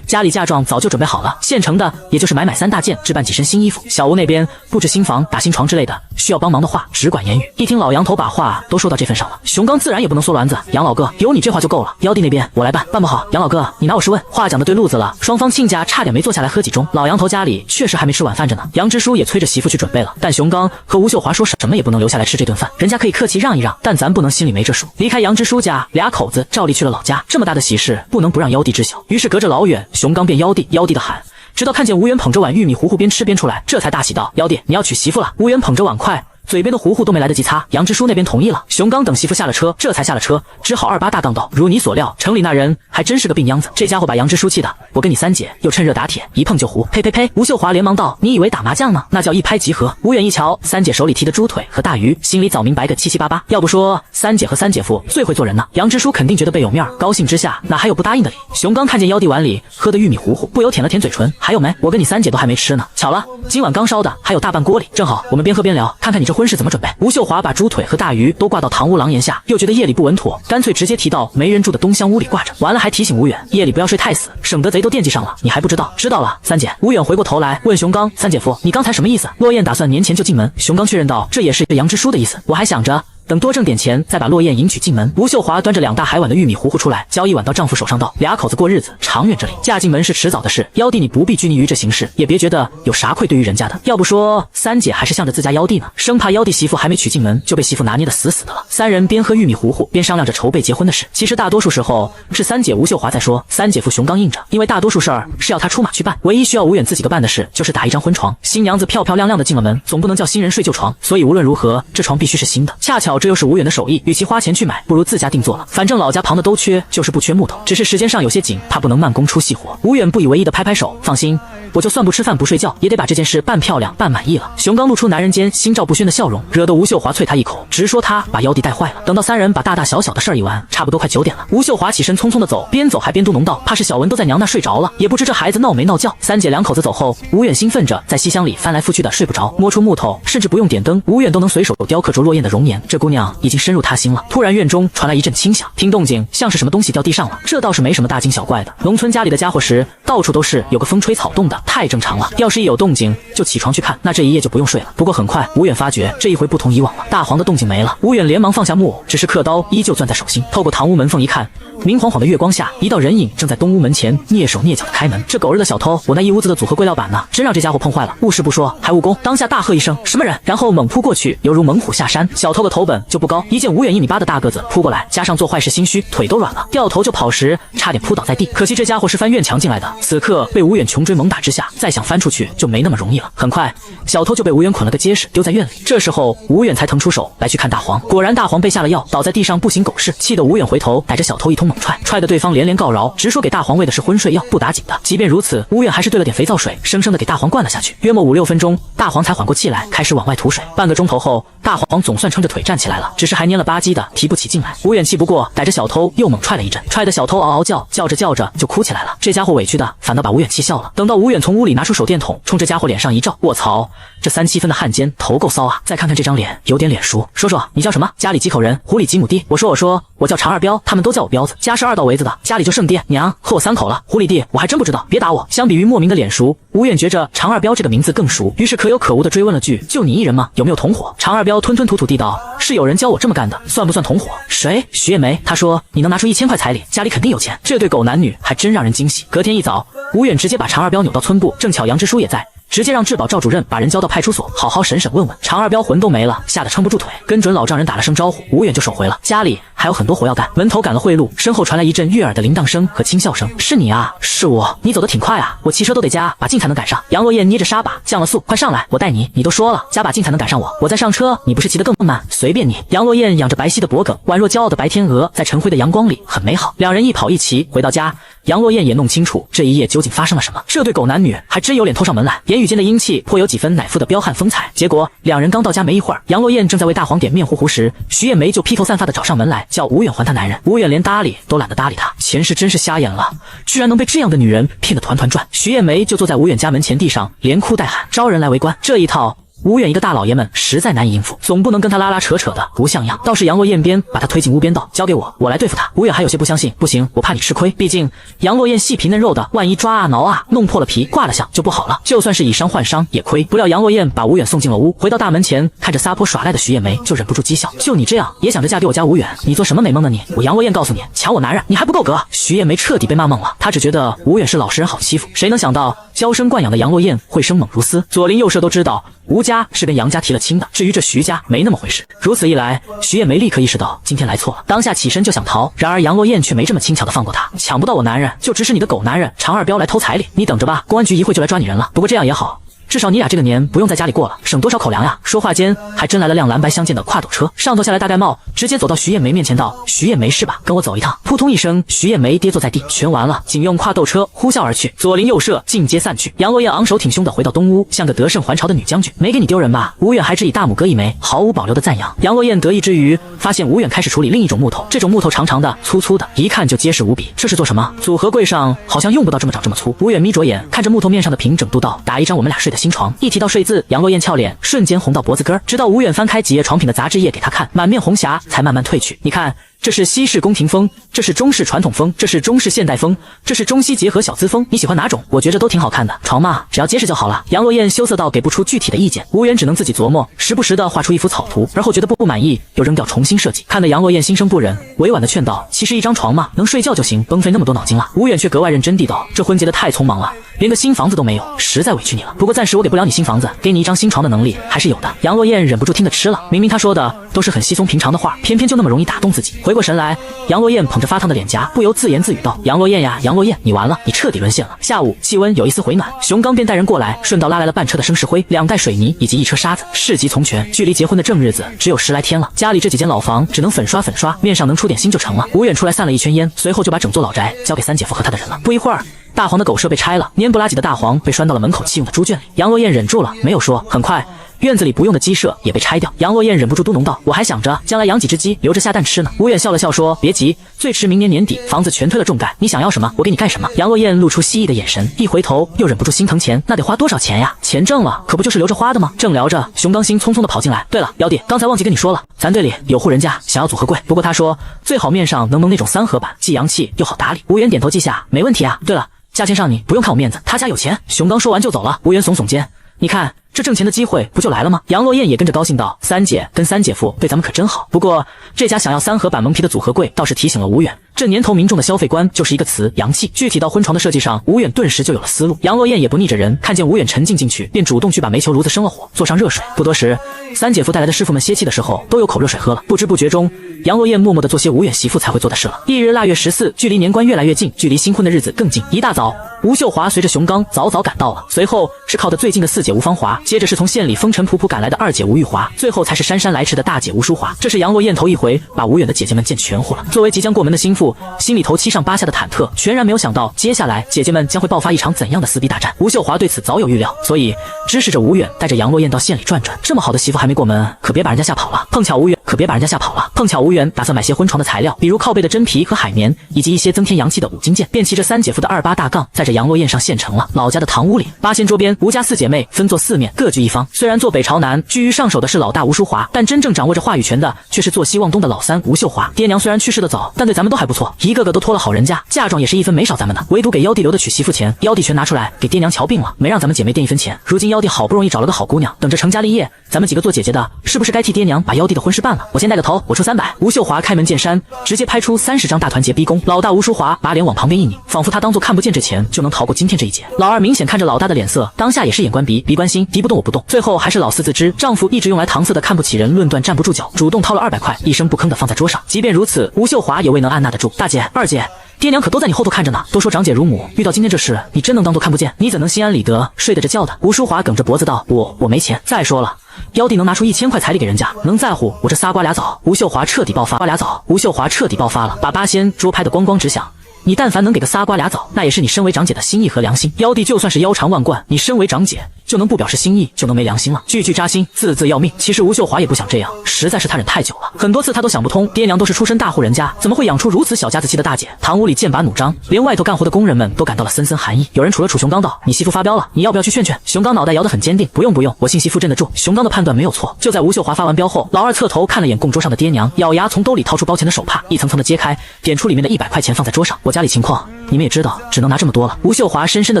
家里嫁妆早就准备好了，现成的也就是买3大件，置办几身新衣服。小吴那边布置新房、打新床之类的，需要帮忙的话，只管言语。”一听老杨头把话都说到这份上了，熊刚自然也不能缩卵子。杨老哥，有你这话就够了，幺弟那边我来办，办不好，杨老哥你拿我试问。话讲的对路子了，双方亲家差点没坐下来喝几盅。老杨头家里确实还没吃晚饭着呢，杨之书也催着媳妇去准备了。但熊刚和吴秀华说什么也不能留下来吃这顿饭，人家可以客气让一让，但咱不能心里没这数。离开杨之书家，2口子照例去了老家，这么大的喜事不能不让幺弟知晓。于是隔着老远，熊刚便幺弟的喊，直到看见吴远捧着碗玉米糊糊边吃边出来，这才大喜道：“幺弟，你要娶媳妇了。”吴远捧着碗筷，嘴边的糊糊都没来得及擦，杨之书那边同意了。熊刚等媳妇下了车，这才下了车，只好28大杠道：“如你所料，城里那人还真是个病秧子。”这家伙把杨之书气的，我跟你3姐又趁热打铁，一碰就糊。呸！吴秀华连忙道：“你以为打麻将呢？那叫一拍即合。”吴远一瞧3姐手里提的猪腿和大鱼，心里早明白个七七八八。要不说3姐和3姐夫最会做人呢。杨之书肯定觉得倍有面，高兴之下哪还有不答应的理？熊刚看见幺弟碗里喝的玉米糊糊，不由舔了舔嘴唇：“还有没？我跟你3姐都还没吃呢。巧了，今晚刚烧的，还有大半锅里，正好我们边喝边聊，看看你这婚事怎么准备。”吴秀华把猪腿和大鱼都挂到堂屋廊檐下，又觉得夜里不稳妥，干脆直接提到没人住的东厢屋里挂着。完了还提醒吴远，夜里不要睡太死，省得贼都惦记上了。你还不知道？知道了，3姐。吴远回过头来问熊刚：“3姐夫，你刚才什么意思？”洛燕打算年前就进门。熊刚确认道：“这也是杨之书的意思。我还想着等多挣点钱，再把落雁迎娶进门。吴秀华端着2大海碗的玉米糊糊出来，交一碗到丈夫手上道：“俩口子过日子，长远这里，嫁进门是迟早的事。幺弟你不必拘泥于这形式，也别觉得有啥愧对于人家的。要不说三姐还是向着自家幺弟呢，生怕幺弟媳妇还没娶进门就被媳妇拿捏得死死的了。”三人边喝玉米糊糊边商量着筹备结婚的事。其实大多数时候是三姐吴秀华在说，三姐夫熊刚应着，因为大多数事儿是要他出马去办，唯一需要吴远自己个办的事就是打一张婚床。新娘子漂漂亮亮的进了门，总不能叫新人睡旧床，所以无论如何这床必须是新的。恰巧这又是吴远的手艺，与其花钱去买，不如自家定做了。反正老家旁的都缺，就是不缺木头，只是时间上有些紧，怕不能慢工出细活。吴远不以为意的拍拍手，放心，我就算不吃饭不睡觉，也得把这件事办漂亮办满意了。熊刚露出男人间心照不宣的笑容，惹得吴秀华啐他一口，直说他把幺弟带坏了。等到三人把大大小小的事儿一完，差不多快9点了。吴秀华起身匆匆的走，边走还边嘟哝道：“怕是小文都在娘那睡着了，也不知这孩子闹没闹觉。”三姐两口子走后，吴远兴奋着在西厢里翻来覆去的睡不着，摸出木头，甚至不用点灯，吴远都能随手雕刻着落雁的容颜。这姑娘已经深入他心了。突然院中传来一阵轻响，听动静像是什么东西掉地上了，这倒是没什么大惊小怪的。农村家里的家伙时，到处都是有个风吹草动的，太正常了。要是一有动静就起床去看，那这一夜就不用睡了。不过很快，吴远发觉这一回不同以往了，大黄的动静没了。吴远连忙放下木偶，只是刻刀依旧攥在手心。透过堂屋门缝一看，明晃晃的月光下，一道人影正在东屋门前蹑手蹑脚的开门。这狗日的小偷，我那一屋子的组合柜料板呢，真让这家伙碰坏了。误事不说，还误工。当下大喝一声：“什么人？”然后猛扑过去，犹如猛虎下山。小偷的头本就不高，一见吴远1.8米的大个子扑过来，加上做坏事心虚，腿都软了，掉头就跑时差点扑倒在地。可惜这家伙是翻院墙进来的，此刻被吴远穷追猛打之下，再想翻出去就没那么容易了。很快，小偷就被吴远捆了个结实，丢在院里。这时候吴远才腾出手来去看大黄，果然大黄被下了药，倒在地上不省狗事，气得吴远回头逮着小偷一通猛踹，踹得对方连连告饶，直说给大黄喂的是昏睡药，不打紧的。即便如此，吴远还是兑了点肥皂水，生生的给大黄灌了下去。约莫5、6分钟，大黄才缓过气来，开始往外吐水。半个钟头后，大黄总算撑着腿站起来了，只是还蔫了吧唧的提不起劲来。吴远气不过，逮着小偷又猛踹了一阵，踹得小偷嗷嗷叫，叫着叫着就哭起来了。这家伙委屈的反倒把吴远气笑了。等到吴远从屋里拿出手电筒，冲这家伙脸上一照，卧槽，这3、7分的汉奸头够骚啊！再看看这张脸，有点脸熟。说说你叫什么？家里几口人？湖里几亩地？我说，我叫常二彪，他们都叫我彪子，家是2道围子的，家里就剩爹娘和我3口了。湖里地我还真不知道，别打我。相比于莫名的脸熟，吴远觉着常二彪这个名字更熟，于是可有可无的追问了句：“就你一人吗？有没有同伙？”常二彪吞吞吐吐地道：“是有人教我这么干的，算不算同伙？”谁？徐艳梅。他说：“你能拿出1000块彩礼，家里肯定有钱。”这对狗男女还真让人惊喜。隔天一早，吴远直接把常二彪扭到村部，正巧杨支书也在。直接让质保赵主任把人交到派出所，好好审审问问。常二彪魂都没了，吓得撑不住腿，跟准老丈人打了声招呼，吴远就手回了。家里还有很多活要干。门头赶了贿赂，身后传来一阵悦耳的铃铛声和轻笑声。是你啊？是我。你走得挺快啊，我骑车都得加把劲才能赶上。杨落雁捏着沙把降了速，快上来，我带你。你都说了加把劲才能赶上我，我再上车，你不是骑得更慢？随便你。杨落雁仰着白皙的脖颈，宛若骄傲的白天鹅，在晨辉的阳光里很美好。两人一跑一骑回到家。杨落雁也弄清楚这一夜究竟发生了什么，这对狗男女还真有脸偷上门来，言语间的英气颇有几分乃父的彪悍风采。结果两人刚到家没一会儿，杨落雁正在为大黄点面糊糊时，徐艳梅就披头散发的找上门来，叫吴远还她男人。吴远连搭理都懒得搭理她，前世真是瞎眼了，居然能被这样的女人骗得团团转。徐艳梅就坐在吴远家门前地上，连哭带喊，招人来围观。这一套吴远一个大老爷们实在难以应付，总不能跟他拉拉扯扯的不像样。倒是杨落雁边把他推进屋边道：“交给我，我来对付他。”吴远还有些不相信，不行，我怕你吃亏，毕竟杨落雁细皮嫩肉的，万一抓啊挠啊弄破了皮挂了响就不好了，就算是以伤换伤也亏。不料杨落雁把吴远送进了屋，回到大门前，看着撒泼耍赖的徐艳梅，就忍不住讥笑：“就你这样也想着嫁给我家吴远，你做什么美梦呢你？我杨落雁告诉你，抢我男人你还不够格！”徐艳梅彻底被骂懵了，她只觉得吴远是老实人好欺负，谁能想到娇生惯养的杨落雁会生猛如斯。左邻右舍都知道吴家是跟杨家提了亲的，至于这徐家没那么回事。如此一来，徐艳梅立刻意识到今天来错了，当下起身就想逃，然而杨落雁却没这么轻巧的放过她。抢不到我男人，就指使你的狗男人常二彪来偷彩礼，你等着吧，公安局一会就来抓你人了。不过这样也好，至少你俩这个年不用在家里过了，省多少口粮呀！说话间，还真来了辆蓝白相间的跨斗车，上头下来大盖帽，直接走到徐艳梅面前道：“徐艳梅是吧？跟我走一趟。”扑通一声，徐艳梅跌坐在地，全完了，仅用跨斗车呼啸而去，左邻右舍尽皆散去。杨落雁昂首挺胸的回到东屋，像个得胜还朝的女将军，没给你丢人吧？吴远还只以大拇哥一枚，毫无保留的赞扬。杨落雁得意之余，发现吴远开始处理另一种木头，这种木头长长的、粗粗的，一看就结实无比。这是做什么？组合柜上好像用不到这么长这么粗。吴远眯着眼看着木头面上的平整度道：“打一张我们俩睡的新床。”一提到睡字，杨落雁俏脸瞬间红到脖子根儿，直到吴远翻开几页床品的杂志页给他看，满面红霞才慢慢褪去。你看这是西式宫廷风，这是中式传统风，这是中式现代风，这是中西结合小资风，你喜欢哪种？我觉着都挺好看的。床嘛，只要结实就好了。杨洛燕羞涩到给不出具体的意见，吴远只能自己琢磨，时不时的画出一幅草图，而后觉得不满意，又扔掉重新设计。看得杨洛燕心生不忍，委婉的劝道：“其实一张床嘛，能睡觉就行，甭费那么多脑筋了。”吴远却格外认真地道：“这婚结得太匆忙了，连个新房子都没有，实在委屈你了。不过暂时我给不了你新房子，给你一张新床的能力还是有的。”杨洛燕忍不住听得吃了，明明他说的都是很稀松平常的话，偏偏就那么容易打动自己。回过神来，杨洛燕捧着发烫的脸颊，不由自言自语道：“杨洛燕呀，杨洛燕，你完了，你彻底沦陷了。”下午气温有一丝回暖，熊刚便带人过来，顺道拉来了半车的生石灰、2袋水泥以及一车沙子。事急从权，距离结婚的正日子只有10来天了，家里这几间老房只能粉刷，面上能出点新就成了。吴远出来散了一圈烟，随后就把整座老宅交给三姐夫和他的人了。不一会儿，大黄的狗舍被拆了，蔫不拉几的大黄被拴到了门口弃用的猪圈里。杨洛燕忍住了，没有说。很快，院子里不用的鸡舍也被拆掉。杨洛燕忍不住嘟哝道：“我还想着将来养几只鸡留着下蛋吃呢。”吴远笑了笑说：“别急，最迟明年年底房子全推了重盖，你想要什么我给你盖什么。”杨洛燕露出蜥蜴的眼神，一回头又忍不住心疼钱，那得花多少钱呀？钱挣了可不就是留着花的吗？正聊着，熊刚兴匆匆的跑进来：“对了，妖弟，刚才忘记跟你说了，咱队里有户人家想要组合柜，不过他说最好面上能蒙那种3合板，既洋气又好打理。”吴远点头记下，没问题啊。对了，价钱上你不用看我面子，他家有钱。熊刚说完就走了。吴远耸耸肩，你看这挣钱的机会不就来了吗？杨洛燕也跟着高兴道：“三姐跟三姐夫对咱们可真好。不过这家想要3合板蒙皮的组合柜倒是提醒了吴远，这年头民众的消费观就是一个词，洋气。具体到婚床的设计上，吴远顿时就有了思路。杨洛燕也不逆着人，看见吴远沉浸进去，便主动去把煤球炉子生了火，做上热水。不多时，三姐夫带来的师傅们歇气的时候都有口热水喝了。不知不觉中，杨洛燕默默地做些吴远媳妇才会做的事了。翌日腊月14，距离年关越来越近，距离新婚的日子更近。一大早，吴秀华随着熊刚早早赶到了，随后是靠得最近的4姐吴芳华，接着是从县里风尘仆仆赶来的2姐吴玉华，最后才是姗姗来迟的大姐吴淑华。这是杨洛燕头一回把吴远的姐姐们见全乎了。作为即将过门的心腹，心里头7上8下的忐忑，全然没有想到接下来姐姐们将会爆发一场怎样的撕逼大战。吴秀华对此早有预料，所以指使着吴远带着杨洛燕到县里转转。这么好的媳妇还没过门，可别把人家吓跑了。碰巧吴远打算买些婚床的材料，比如靠背的真皮和海绵，以及一些增添阳气的5金件，便骑着三姐夫的28大杠，载着杨洛燕上县城了。老家的堂屋里，8仙桌边，吴家4姐妹分坐4面，各据一方。虽然坐北朝南，居于上首的是老大吴淑华，但真正掌握着话语权的却是坐西望东的老3吴秀华。爹娘虽然去世的早，但对咱们都还不错，一个个都托了好人家，嫁妆也是一分没少咱们的。唯独给妖弟留的娶媳妇钱，妖弟全拿出来给爹娘瞧病了，没让咱们姐妹垫一分钱。如今妖弟好不容易找了个好姑娘，等着成家立业，咱们几个做姐姐的，是不是该替爹娘把妖弟的婚事办了？我先带个头，我出300。吴秀华开门见山，直接拍出30张大团结逼宫。老大吴淑华把脸往旁边一拧，仿佛他当作看不见这钱就能逃过今天这一劫。老二明显看着老大的脸色，当下也是眼观鼻，鼻观心，敌不动我不动。最后还是老4自知丈夫一直用来搪塞的看不起人论断站不住脚，主动掏了200块，一声不吭的放在桌上。即便如此，吴秀华也未能按捺得住。大姐、二姐，爹娘可都在你后头看着呢，都说长姐如母，遇到今天这事，你真能当作看不见？你怎能心安理得睡得着觉的？吴淑华梗着脖子道：“我没钱。再说了，妖弟能拿出1000块彩礼给人家，能在乎我这仨瓜俩枣？”吴秀华彻底爆发了，把8仙桌拍得咣咣直响。你但凡能给个仨瓜俩枣，那也是你身为长姐的心意和良心。妖弟就算是腰缠万贯，你身为长姐就能不表示心意，就能没良心了？句句扎心，字字要命。其实吴秀华也不想这样，实在是他忍太久了。很多次他都想不通，爹娘都是出身大户人家，怎么会养出如此小家子气的大姐？堂屋里剑拔弩张，连外头干活的工人们都感到了森森寒意。有人杵了杵熊刚道：“你媳妇发飙了，你要不要去劝劝？”熊刚脑袋摇得很坚定：“不用，我信媳妇镇得住。”熊刚的判断没有错。就在吴秀华发完飙后，老二侧头看了眼供桌上的爹娘，咬牙从兜里掏出包钱的手帕，一层层的揭开，点出里面的100块钱放在桌上。我家里情况你们也知道，只能拿这么多了。吴秀华深深地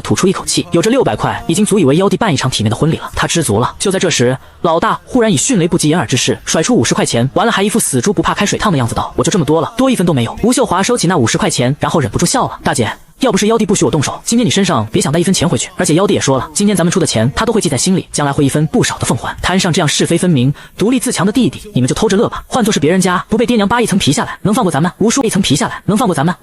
吐出一口气，有这600块已经足以为妖弟办一场体面的婚礼了，他知足了。就在这时，老大忽然以迅雷不及掩耳之势甩出50块钱，完了还一副死猪不怕开水烫的样子道：“我就这么多了，多1分都没有。”吴秀华收起那50块钱，然后忍不住笑了：“大姐，要不是妖弟不许我动手，今天你身上别想带1分钱回去。而且妖弟也说了，今天咱们出的钱他都会记在心里，将来会1分不少的奉还。摊上这样是非分明、独立自强的弟弟，你们就偷着乐吧。换作是别人家，不被爹娘扒一层皮下来，能放过咱们？吴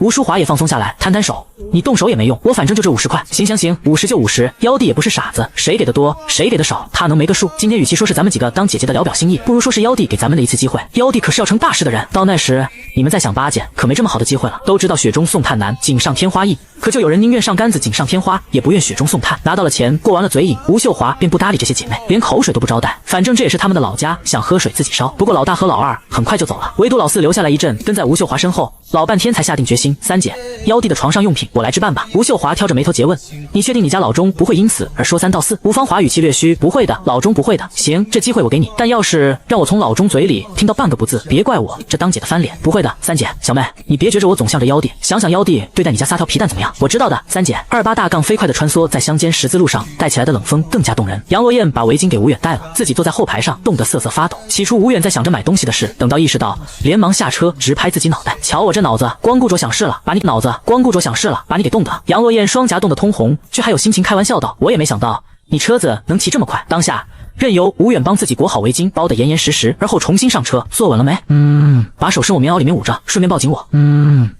淑华也放松下来，摊手，你动手也没用，我反正就这50块。行，50就50。妖弟也不是傻子，谁给的多，谁给的少，他能没个数？今天与其说是咱们几个当姐姐的聊表心意，不如说是妖弟给咱们的一次机会。妖弟可是要成大事的人，到那时你们再想巴结，可没这么好的机会了。都知道雪中送炭难，锦上添花易。可就有人宁愿上杆子锦上添花，也不愿雪中送炭。拿到了钱，过完了嘴瘾，吴秀华便不搭理这些姐妹，连口水都不招待。反正这也是他们的老家，想喝水自己烧。不过老大和老二很快就走了，唯独老四留下来一阵，跟在吴秀华身后，老半天才下定决心：三姐，妖帝的床上用品我来置办吧。吴秀华挑着眉头诘问：你确定你家老钟不会因此而说三道四？吴芳华语气略虚：不会的，老钟不会的。行，这机会我给你，但要是让我从老钟嘴里听到半个不字，别怪我这当姐的翻脸。不会的，三姐，小妹，你别觉着我总向着妖帝，想想妖帝对待你家仨条皮蛋怎么样？我知道的，三姐。28大杠飞快地穿梭在乡间十字路上，带起来的冷风更加动人。杨洛燕把围巾给吴远戴了，自己坐在后排上，冻得瑟瑟发抖。起初吴远在想着买东西的事，等到意识到，连忙下车直拍自己脑袋。瞧我这脑子，光顾着想事了，把你给冻的。杨洛燕双颊冻得通红，却还有心情开玩笑道：我也没想到你车子能骑这么快。当下任由吴远帮自己裹好围巾，包得严严实实，而后重新上车。坐稳了没？把手伸我棉袄里面捂着，顺便抱紧我。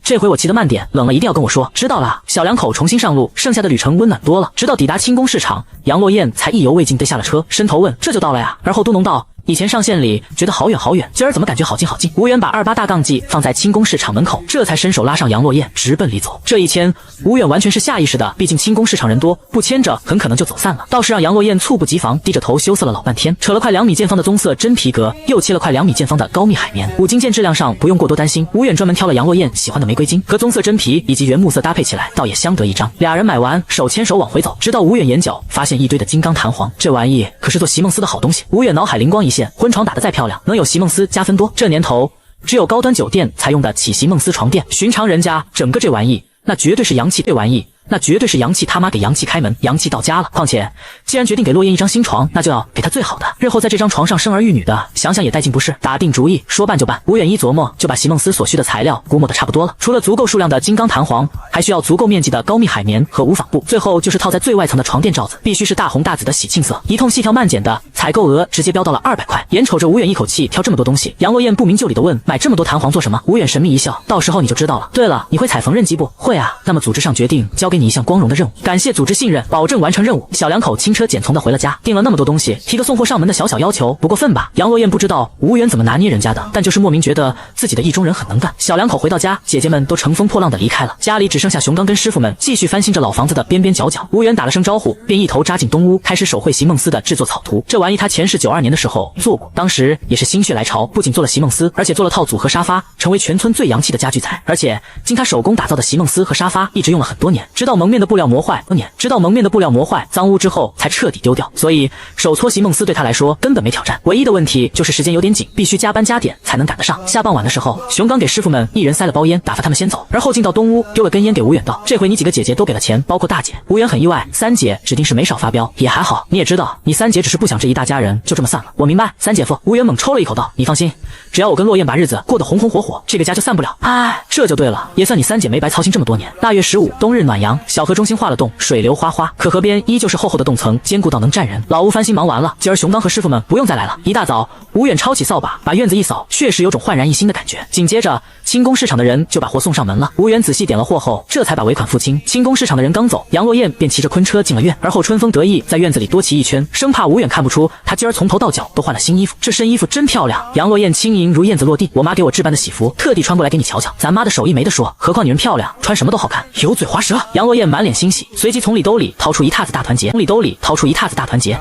这回我骑得慢点，冷了一定要跟我说。知道了。小两口重新上路，剩下的旅程温暖多了。直到抵达清宫市场，杨洛燕才意犹未尽地下了车，伸头问：这就到了呀？而后嘟哝道：以前上县里觉得好远好远，今儿怎么感觉好近好近？吴远把28大杠记放在清宫市场门口，这才伸手拉上杨洛燕，直奔里走。这一牵，吴远完全是下意识的，毕竟清宫市场人多，不牵着很可能就走散了。倒是让杨洛燕猝不及防，低着头羞涩了老半天，扯了块2米见方的棕色真皮革，又切了块2米见方的高密海绵。五金件质量上不用过多担心，吴远专门挑了杨洛燕喜欢的玫瑰金和棕色真皮以及原木色搭配起来，倒也相得益彰。俩人买完，手牵手往回走，直到吴远眼角发现一堆的金刚弹簧，这玩意可是做席梦思的好东西。吴远脑海灵光一现，婚床打得再漂亮，能有席梦思加分多。这年头，只有高端酒店才用得起席梦思床垫，寻常人家整个这玩意，那绝对是洋气。这玩意那绝对是洋气他妈给洋气开门，洋气到家了。况且既然决定给洛燕一张新床，那就要给她最好的，日后在这张床上生儿育女的，想想也带劲不是？打定主意，说办就办。吴远一琢磨，就把席梦思所需的材料估摸得差不多了。除了足够数量的金刚弹簧，还需要足够面积的高密海绵和无纺布，最后就是套在最外层的床垫罩子，必须是大红大紫的喜庆色。一通细挑慢拣的，采购额直接飙到了200块。眼瞅着吴远一口气挑这么多东西，杨洛燕不明就里的问：买这么多弹簧做什么？吴远神秘一笑：到时候你就知道了。对了，你会踩缝纫机不？会啊。那么组织上决定交给你一项光荣的任务，感谢组织信任，保证完成任务。小两口轻车简从的回了家，订了那么多东西，提个送货上门的小小要求不过分吧？杨洛燕不知道吴远怎么拿捏人家的，但就是莫名觉得自己的意中人很能干。小两口回到家，姐姐们都乘风破浪的离开了，家里只剩下熊刚跟师傅们继续翻新着老房子的边边角角。吴远打了声招呼，便一头扎进东屋，开始手绘席梦思的制作草图。这玩意他前世92年的时候做过，当时也是心血来潮，不仅做了席梦思，而且做了套组合沙发，成为全村最洋气的家具材。而且经他手工打造的席梦思和沙发一直用了很多年，直到蒙面的布料磨坏，脏污之后才彻底丢掉。所以手搓席梦思对他来说根本没挑战，唯一的问题就是时间有点紧，必须加班加点才能赶得上。下傍晚的时候，熊刚给师傅们一人塞了包烟，打发他们先走，而后进到东屋丢了根烟给吴远道：这回你几个姐姐都给了钱，包括大姐。吴远很意外，三姐指定是没少发飙，也还好，你也知道，你三姐只是不想这一大家人就这么散了。我明白，三姐夫。吴远猛抽了一口道：你放心，只要我跟洛燕把日子过得红红火火，这个家就散不了。哎，这就对了，也算你三姐没白操心这么多年。大月15，冬日暖阳，小河中心化了洞，水流哗哗，可河边依旧是厚厚的冻层，坚固到能站人。老吴翻新忙完了，今儿熊刚和师傅们不用再来了。一大早，吴远抄起扫把，把院子一扫，确实有种焕然一新的感觉。紧接着，清宫市场的人就把货送上门了。吴远仔细点了货后，这才把尾款付清。清宫市场的人刚走，杨洛燕便骑着昆车进了院，而后春风得意在院子里多骑一圈，生怕吴远看不出他今儿从头到脚都换了新衣服。这身衣服真漂亮，杨洛燕轻盈如燕子落地。我妈给我置办的喜服，特地穿过来给你瞧瞧。咱妈的手艺没得说，何况你人漂亮，穿什么都好看。油嘴滑舌，杨洛燕满脸欣喜，随即从里兜里掏出一沓子大团结。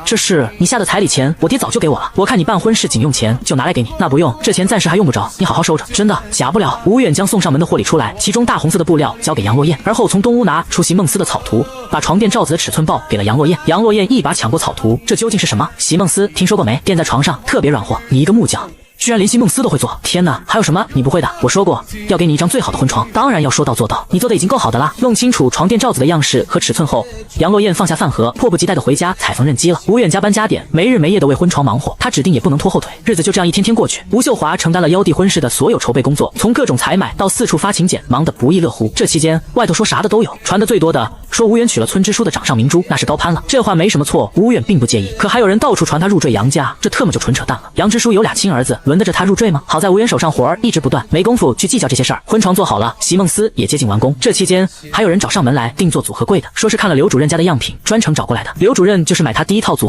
这是你下的彩礼钱，我爹早就给我了。我看你办婚事仅用钱，就拿来给你。那不用，这钱暂时还用不着，你好好收着。真的，假不了。吴远将送上门的货理出来，其中大红色的布料交给杨洛燕，而后从东屋拿出席梦思的草图，把床垫罩子的尺寸报给了杨洛燕。杨洛燕一把抢过草图，这究竟是什么？席梦思听说过没？垫在床上特别软和。你一个木匠，居然连席梦思都会做，天哪，还有什么你不会的？我说过要给你一张最好的婚床，当然要说到做到，你做的已经够好的啦。弄清楚床垫罩子的样式和尺寸后，杨洛燕放下饭盒，迫不及待地回家踩缝纫机了。吴远加班加点，没日没夜地为婚床忙活，他指定也不能拖后腿。日子就这样一天天过去，吴秀华承担了妖帝婚事的所有筹备工作，从各种采买到四处发请柬，忙得不亦乐乎。这期间外头说啥的都有，传得最多的说吴远娶了村支书的掌上明珠，那是高攀了。这话没什么错，吴远并不介意。可还有人到处传他入赘杨家，这特么就纯扯淡了。杨支书有俩亲儿子，轮得着他入赘吗？好在吴远手上活儿一直不断，没工夫去计较这些事儿。婚床做好了，席梦思也接近完工。这期间还有人找上门来定做组合柜的，说是看了刘主任家的样品，专程找过来的。刘主任就是买他第一套组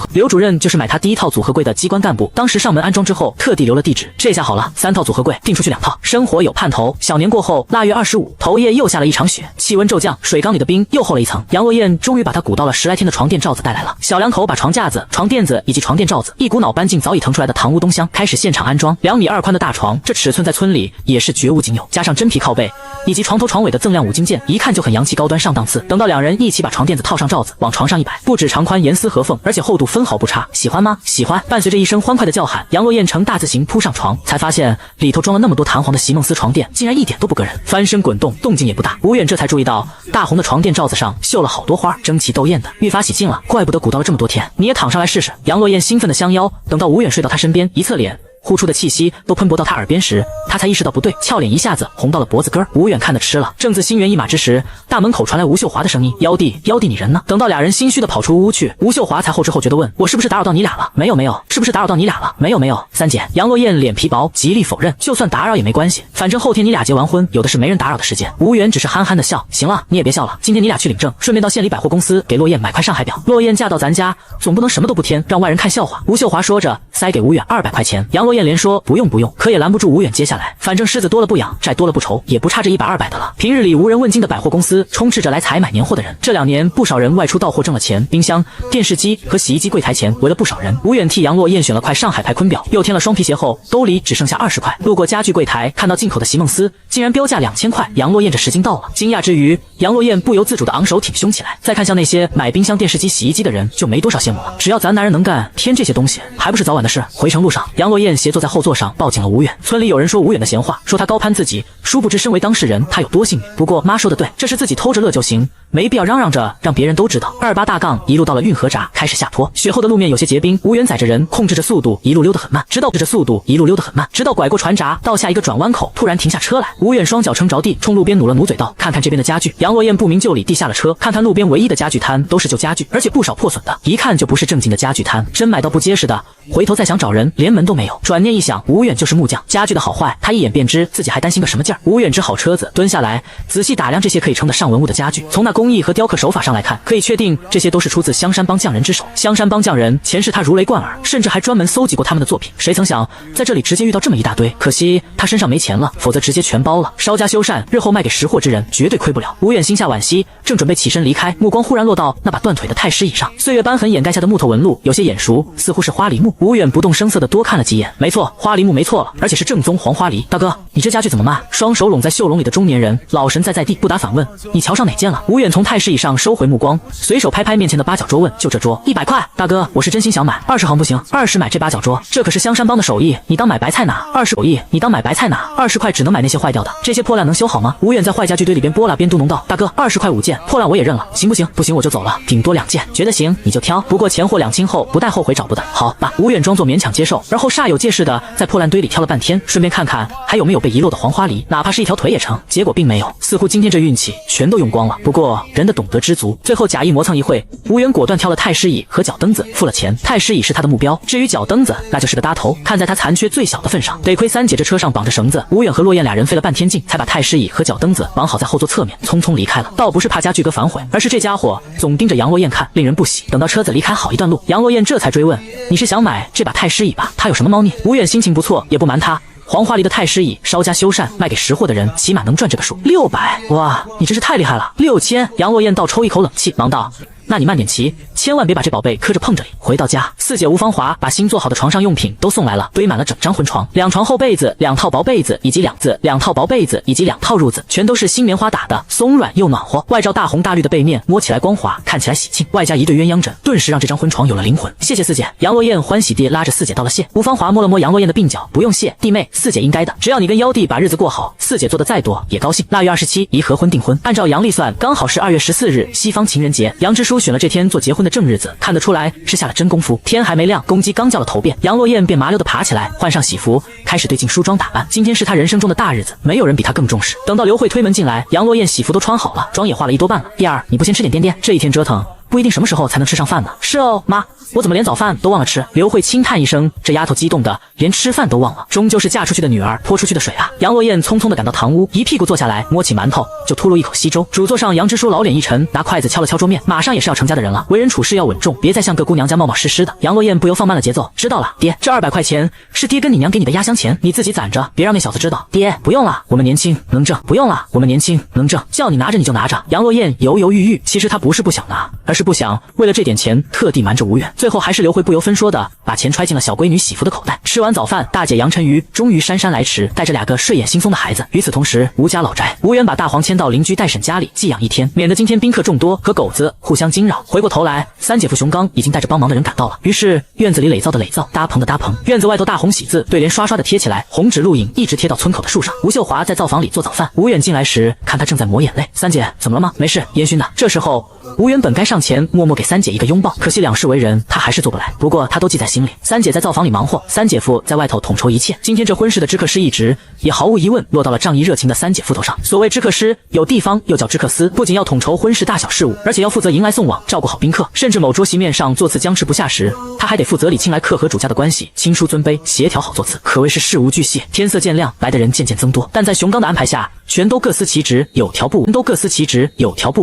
合柜的机关干部，当时上门安装之后，特地留了地址。这下好了，3套组合柜订出去2套。生活有盼头，小年过后，腊月25，头夜又下了一场雪，气温骤降，水缸里的冰又厚了一层。杨若燕终于把他鼓捣了10来天的床垫罩子带来了。小两口把床架子、床垫子以及床垫罩子一股脑搬进早已腾出来的堂屋东厢，开始现场安装。2米2宽的大床，这尺寸在村里也是绝无仅有，加上真皮靠背以及床头床尾的锃亮5金件，一看就很洋气高端上档次。等到2人一起把床垫子套上罩子，往床上一摆，不止长宽严丝合缝，而且厚度分毫不差。喜欢吗？喜欢。伴随着一声欢快的叫喊，杨若燕呈大字形扑上床，才发现里头装了那么多弹簧的席梦思床垫，竟然一点都不硌人，翻身滚动，动静也不大。吴远这才注意到大红的床垫罩子上绣了好多花，争奇斗艳的，愈发喜庆了。怪不得鼓捣了这么多天，你也躺上来试试。杨若燕兴奋地相邀，等到吴远睡到她身边，一侧脸呼出的气息都喷薄到他耳边时，他才意识到不对，俏脸一下子红到了脖子根。吴远看得吃了，正自心猿意马之时，大门口传来吴秀华的声音：“妖弟，妖弟，你人呢？”等到俩人心虚的跑出屋去，吴秀华才后知后觉地问：“我是不是打扰到你俩了？”“没有，没有。”“是不是打扰到你俩了？”“没有，没有。”“三姐。”杨若燕脸皮薄，极力否认：“就算打扰也没关系，反正后天你俩结完婚，有的是没人打扰的时间。”吴远只是憨憨的笑：“行了，你也别笑了，今天你俩去领证，顺便到县里百货公司给洛燕买块上海表。洛燕嫁到咱家，总不能什么都不添，让外人看笑话。”吴秀华说着，塞给吴远200块钱。杨若燕连说不用，可也拦不住吴远接下来，反正狮子多了不痒，债多了不愁，也不差这100、200的了。平日里无人问津的百货公司充斥着来采买年货的人，这2年不少人外出到货挣了钱，冰箱、电视机和洗衣机柜台前围了不少人。吴远替杨若燕选了块上海牌坤表，又添了双皮鞋后，兜里只剩下20块。路过家具柜台，看到进口的席梦思竟然标价2000块，杨若燕这10斤到了。惊讶之余，杨若燕不由自主的昂首挺胸起来。再看向那些买冰箱、电视机、洗衣机的人，就没多少羡慕了。只要咱男人能干，添这些东西还不是早晚的事。回程路上，杨若燕斜坐在后座上，抱紧了吴远。村里有人说吴远的闲话，说他高攀自己，殊不知身为当事人，他有多幸运。不过妈说的对，这是自己偷着乐就行，没必要嚷嚷着让别人都知道。28大杠一路到了运河闸，开始下坡，雪后的路面有些结冰。吴远载着人，控制着速度，一路溜得很慢，直到拐过船闸，到下一个转弯口，突然停下车来。吴远双脚撑着地，冲路边努了努嘴道：“看看这边的家具。”杨若燕不明就里地下了车，看看路边唯一的家具摊都是旧家具，而且不少破损的，一看就不是正经的家具摊，真买到不结实的。回头再想找人，连门都没有。转念一想，吴远就是木匠，家具的好坏他一眼便知，自己还担心个什么劲儿？吴远支好车子，蹲下来仔细打量这些可以称得上文物的家具。从那工艺和雕刻手法上来看，可以确定这些都是出自香山帮匠人之手。香山帮匠人前世他如雷贯耳，甚至还专门搜集过他们的作品。谁曾想在这里直接遇到这么一大堆，可惜他身上没钱了，否则直接全包了。稍加修缮，日后卖给识货之人绝对亏不了。吴远心下惋惜，正准备起身离开，目光忽然落到那把断腿的太师椅上，岁月斑痕掩盖下的木头纹路有些眼熟，似乎是花梨木。吴远不动声色地多看了几眼，没错，花梨木没错了，而且是正宗黄花梨。大哥，你这家具怎么卖？双手拢在袖笼里的中年人老神在地，不答反问：“你瞧上哪件了？”吴远从太师椅上收回目光，随手拍拍面前的八角桌问：“就这桌，100块。”大哥，我是真心想买，20行不行？20买这八角桌，这可是香山帮的手艺，你当买白菜拿？20手艺，你当买白菜拿？20块只能买那些坏掉的，这些破烂能修好吗？吴远在坏家具堆里边拨拉边嘟哝道：“大哥，20块5件，破烂我也认了，行不行？不行我就走了，顶多2件，觉得行你就挑，不过钱货两清后，不带后悔找不的。”好吧，吴远装作勉强接受，而后煞有介事的在破烂堆里挑了半天，顺便看看还有没有被遗落的黄花梨，哪怕是一条腿也成。结果并没有，似乎今天这运气全都用光了。不过人的懂得知足，最后假意磨蹭一会，吴远果断挑了太师椅和脚蹬子，付了钱。太师椅是他的目标，至于脚蹬子，那就是个搭头。看在他残缺最小的份上，得亏三姐这车上绑着绳子，吴远和洛燕俩人费了半天劲，才把太师椅和脚蹬子绑好在后座侧面，匆匆离开了。倒不是怕家具哥反悔，而是这家伙总盯着杨若燕看，令人不喜。等到车子离开好一段路，杨若燕这才追问：“你是想买这把太师椅吧？它有什么猫腻？”吴远心情不错，也不瞒他，黄花梨的太师椅稍加修缮，卖给识货的人起码能赚这个数，600。哇，你真是太厉害了！6000。杨若燕倒抽一口冷气，忙道：“那你慢点骑，千万别把这宝贝磕着碰着里。”回到家，四姐吴芳华把新做好的床上用品都送来了，堆满了整张婚床，2床厚被子、2套薄被子以及2套薄被子以及2套褥子，全都是新棉花打的，松软又暖和。外罩大红大绿的被面，摸起来光滑，看起来喜庆，外加一对鸳鸯枕，顿时让这张婚床有了灵魂。谢谢四姐。杨若燕欢喜地拉着四姐道了谢。吴芳华摸了摸杨若燕的鬓角，不用谢，弟妹，四姐应该的，只要你跟妖弟把日子过好，四姐做的再多也高兴。腊月27宜合婚订婚，按照阳历算，刚好是2月14日西方情人节。杨支书选了这天做结婚的正日子，看得出来是下了真功夫。天还没亮，公鸡刚叫了头遍，杨洛燕便麻溜地爬起来，换上喜服，开始对镜梳妆打扮。今天是她人生中的大日子，没有人比她更重视。等到刘慧推门进来，杨洛燕喜服都穿好了，妆也化了一多半了。第二，你不先吃点垫垫？这一天折腾，不一定什么时候才能吃上饭呢。是哦，妈，我怎么连早饭都忘了吃？刘慧轻叹一声，这丫头激动的连吃饭都忘了，终究是嫁出去的女儿泼出去的水啊！杨洛燕匆匆的赶到堂屋，一屁股坐下来，摸起馒头就秃噜一口稀粥。主座上，杨支书老脸一沉，拿筷子敲了敲桌面，马上也是要成家的人了，为人处事要稳重，别再像个姑娘家冒冒失失的。杨洛燕不由放慢了节奏，知道了，爹，这200块钱是爹跟你娘给你的压箱钱，你自己攒着，别让那小子知道。爹，不用了，我们年轻能挣，不用了，我们年轻能挣，叫你拿着你就拿着。杨洛燕犹犹豫豫，其实她不是不想拿，而是不想为了这点钱特地瞒着吴远。最后还是刘慧不由分说的把钱揣进了小闺女喜服的口袋。吃完早饭，大姐杨晨瑜终于姗姗来迟，带着2个睡眼惺忪的孩子。与此同时，吴家老宅，吴远把大黄迁到邻居戴婶家里寄养1天，免得今天宾客众多和狗子互相惊扰。回过头来，三姐夫熊刚已经带着帮忙的人赶到了，于是院子里垒造的垒造，搭棚的搭棚，院子外头大红喜字对联刷刷的贴起来，红纸录影一直贴到村口的树上。吴秀华在灶房里做早饭，吴远进来时看他正在抹眼泪。三姐怎么了吗？没事，烟熏的。这时候吴远本该上前默默给三姐一个拥抱，可惜两世为人，他还是做不来。不过他都记在心里。三姐在灶房里忙活，三姐夫在外头统筹一切。今天这婚事的知客师一职，也毫无疑问落到了仗义热情的三姐夫头上。所谓知客师，有地方又叫知客司，不仅要统筹婚事大小事务，而且要负责迎来送往，照顾好宾客，甚至某桌席面上座次僵持不下时，他还得负责理清来客和主家的关系，亲疏尊卑，协调好座次，可谓是事无巨细。天色渐亮，来的人渐渐增多，但在熊刚的安排下，全都各司其职，有条不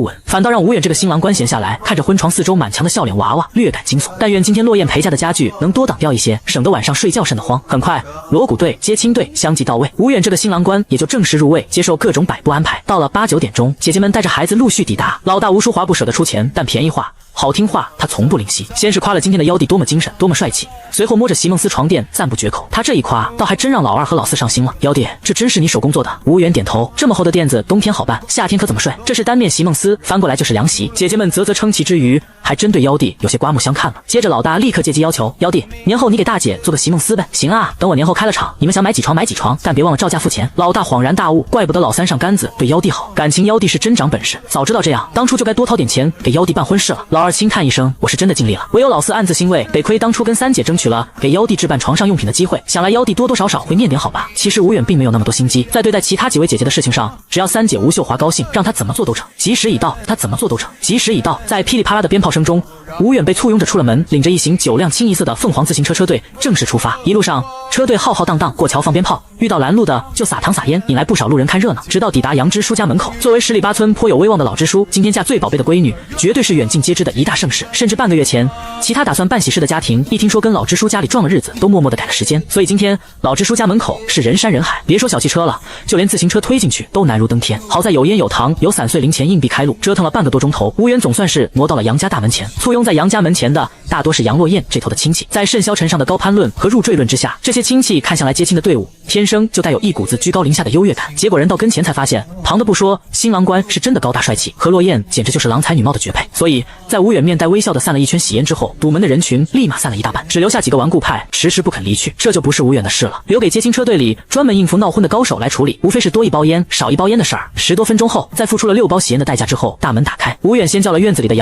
紊，反倒让吴远这个新郎官闲下来，看着婚床四周满墙的笑脸娃娃，略感惊悚。但愿今天落雁陪嫁的家具能多挡掉一些，省得晚上睡觉瘆得慌。很快，锣鼓队、接亲队相继到位，吴远这个新郎官也就正式入位，接受各种摆布安排。到了8、9点钟，姐姐们带着孩子陆续抵达。老大吴淑华不舍得出钱，但便宜话好听话他从不吝惜，先是夸了今天的妖帝多么精神，多么帅气，随后摸着席梦思床垫赞不绝口。他这一夸，倒还真让老二和老四上心了。妖帝，这真是你手工做的？吴远点头。这么厚的垫子，冬天好办，夏天可怎么睡？这是单面席梦思，翻过来就是凉席。姐姐们啧啧称奇之余，还真对妖帝有些刮目相看了。接着老大立刻借机要求，妖帝，年后你给大姐做个席梦思呗。行啊，等我年后开了场，你们想买几床买几床，但别忘了照价付钱。老大恍然大悟，怪不得老三上杆子对妖帝好，感情妖帝是真长本事。早知道这样，当初就该多掏点钱给妖帝办婚事了。老二轻叹一声，我是真的尽力了。唯有老四暗自欣慰，得亏当初跟三姐争取了给妖帝置办床上用品的机会，想来妖帝多多少少会念点好吧。其实吴远并没有那么多心机，在对待其他几位姐姐的事情上，只要三姐吴秀华高兴，让她怎么做都成。吉时已到，她怎么做都成。吉时已到，在噼里啪啦的鞭炮声中，吴远被簇拥着出了门，领着一行9辆清一色的凤凰自行车车队正式出发。一路上，车队浩浩荡荡，过桥放鞭炮，遇到拦路的就撒糖撒烟，引来不少路人看热闹。直到抵达杨支书家门口，作为10里8村颇有威望的老支书，今天嫁最宝贝的闺女，绝对是远近皆知的一大盛事。甚至半个月前，其他打算办喜事的家庭，一听说跟老支书家里撞了日子，都默默地改了时间。所以今天老支书家门口是人山人海，别说小汽车了，就连自行车推进去都难如登天。好在有烟有糖有散碎零钱硬币开路，折腾了半个多钟头，吴远总算是挪到了杨家大门前。簇拥在杨家门前的大多是杨洛燕这头的亲戚，在甚嚣尘上的高攀论和入赘论之下，这些亲戚看向来接亲的队伍，天生就带有一股子居高临下的优越感。结果人到跟前才发现，旁的不说，新郎官是真的高大帅气，和洛燕简直就是郎才女貌的绝配。所以在吴远面带微笑的散了一圈喜烟之后，堵门的人群立马散了一大半，只留下几个顽固派迟迟不肯离去。这就不是吴远的事了，留给接亲车队里专门应付闹婚的高手来处理，无非是多一包烟少一包烟的事儿。10多分钟后，在付出了6包喜烟的代价之后，大门打开，吴远先叫了院子里的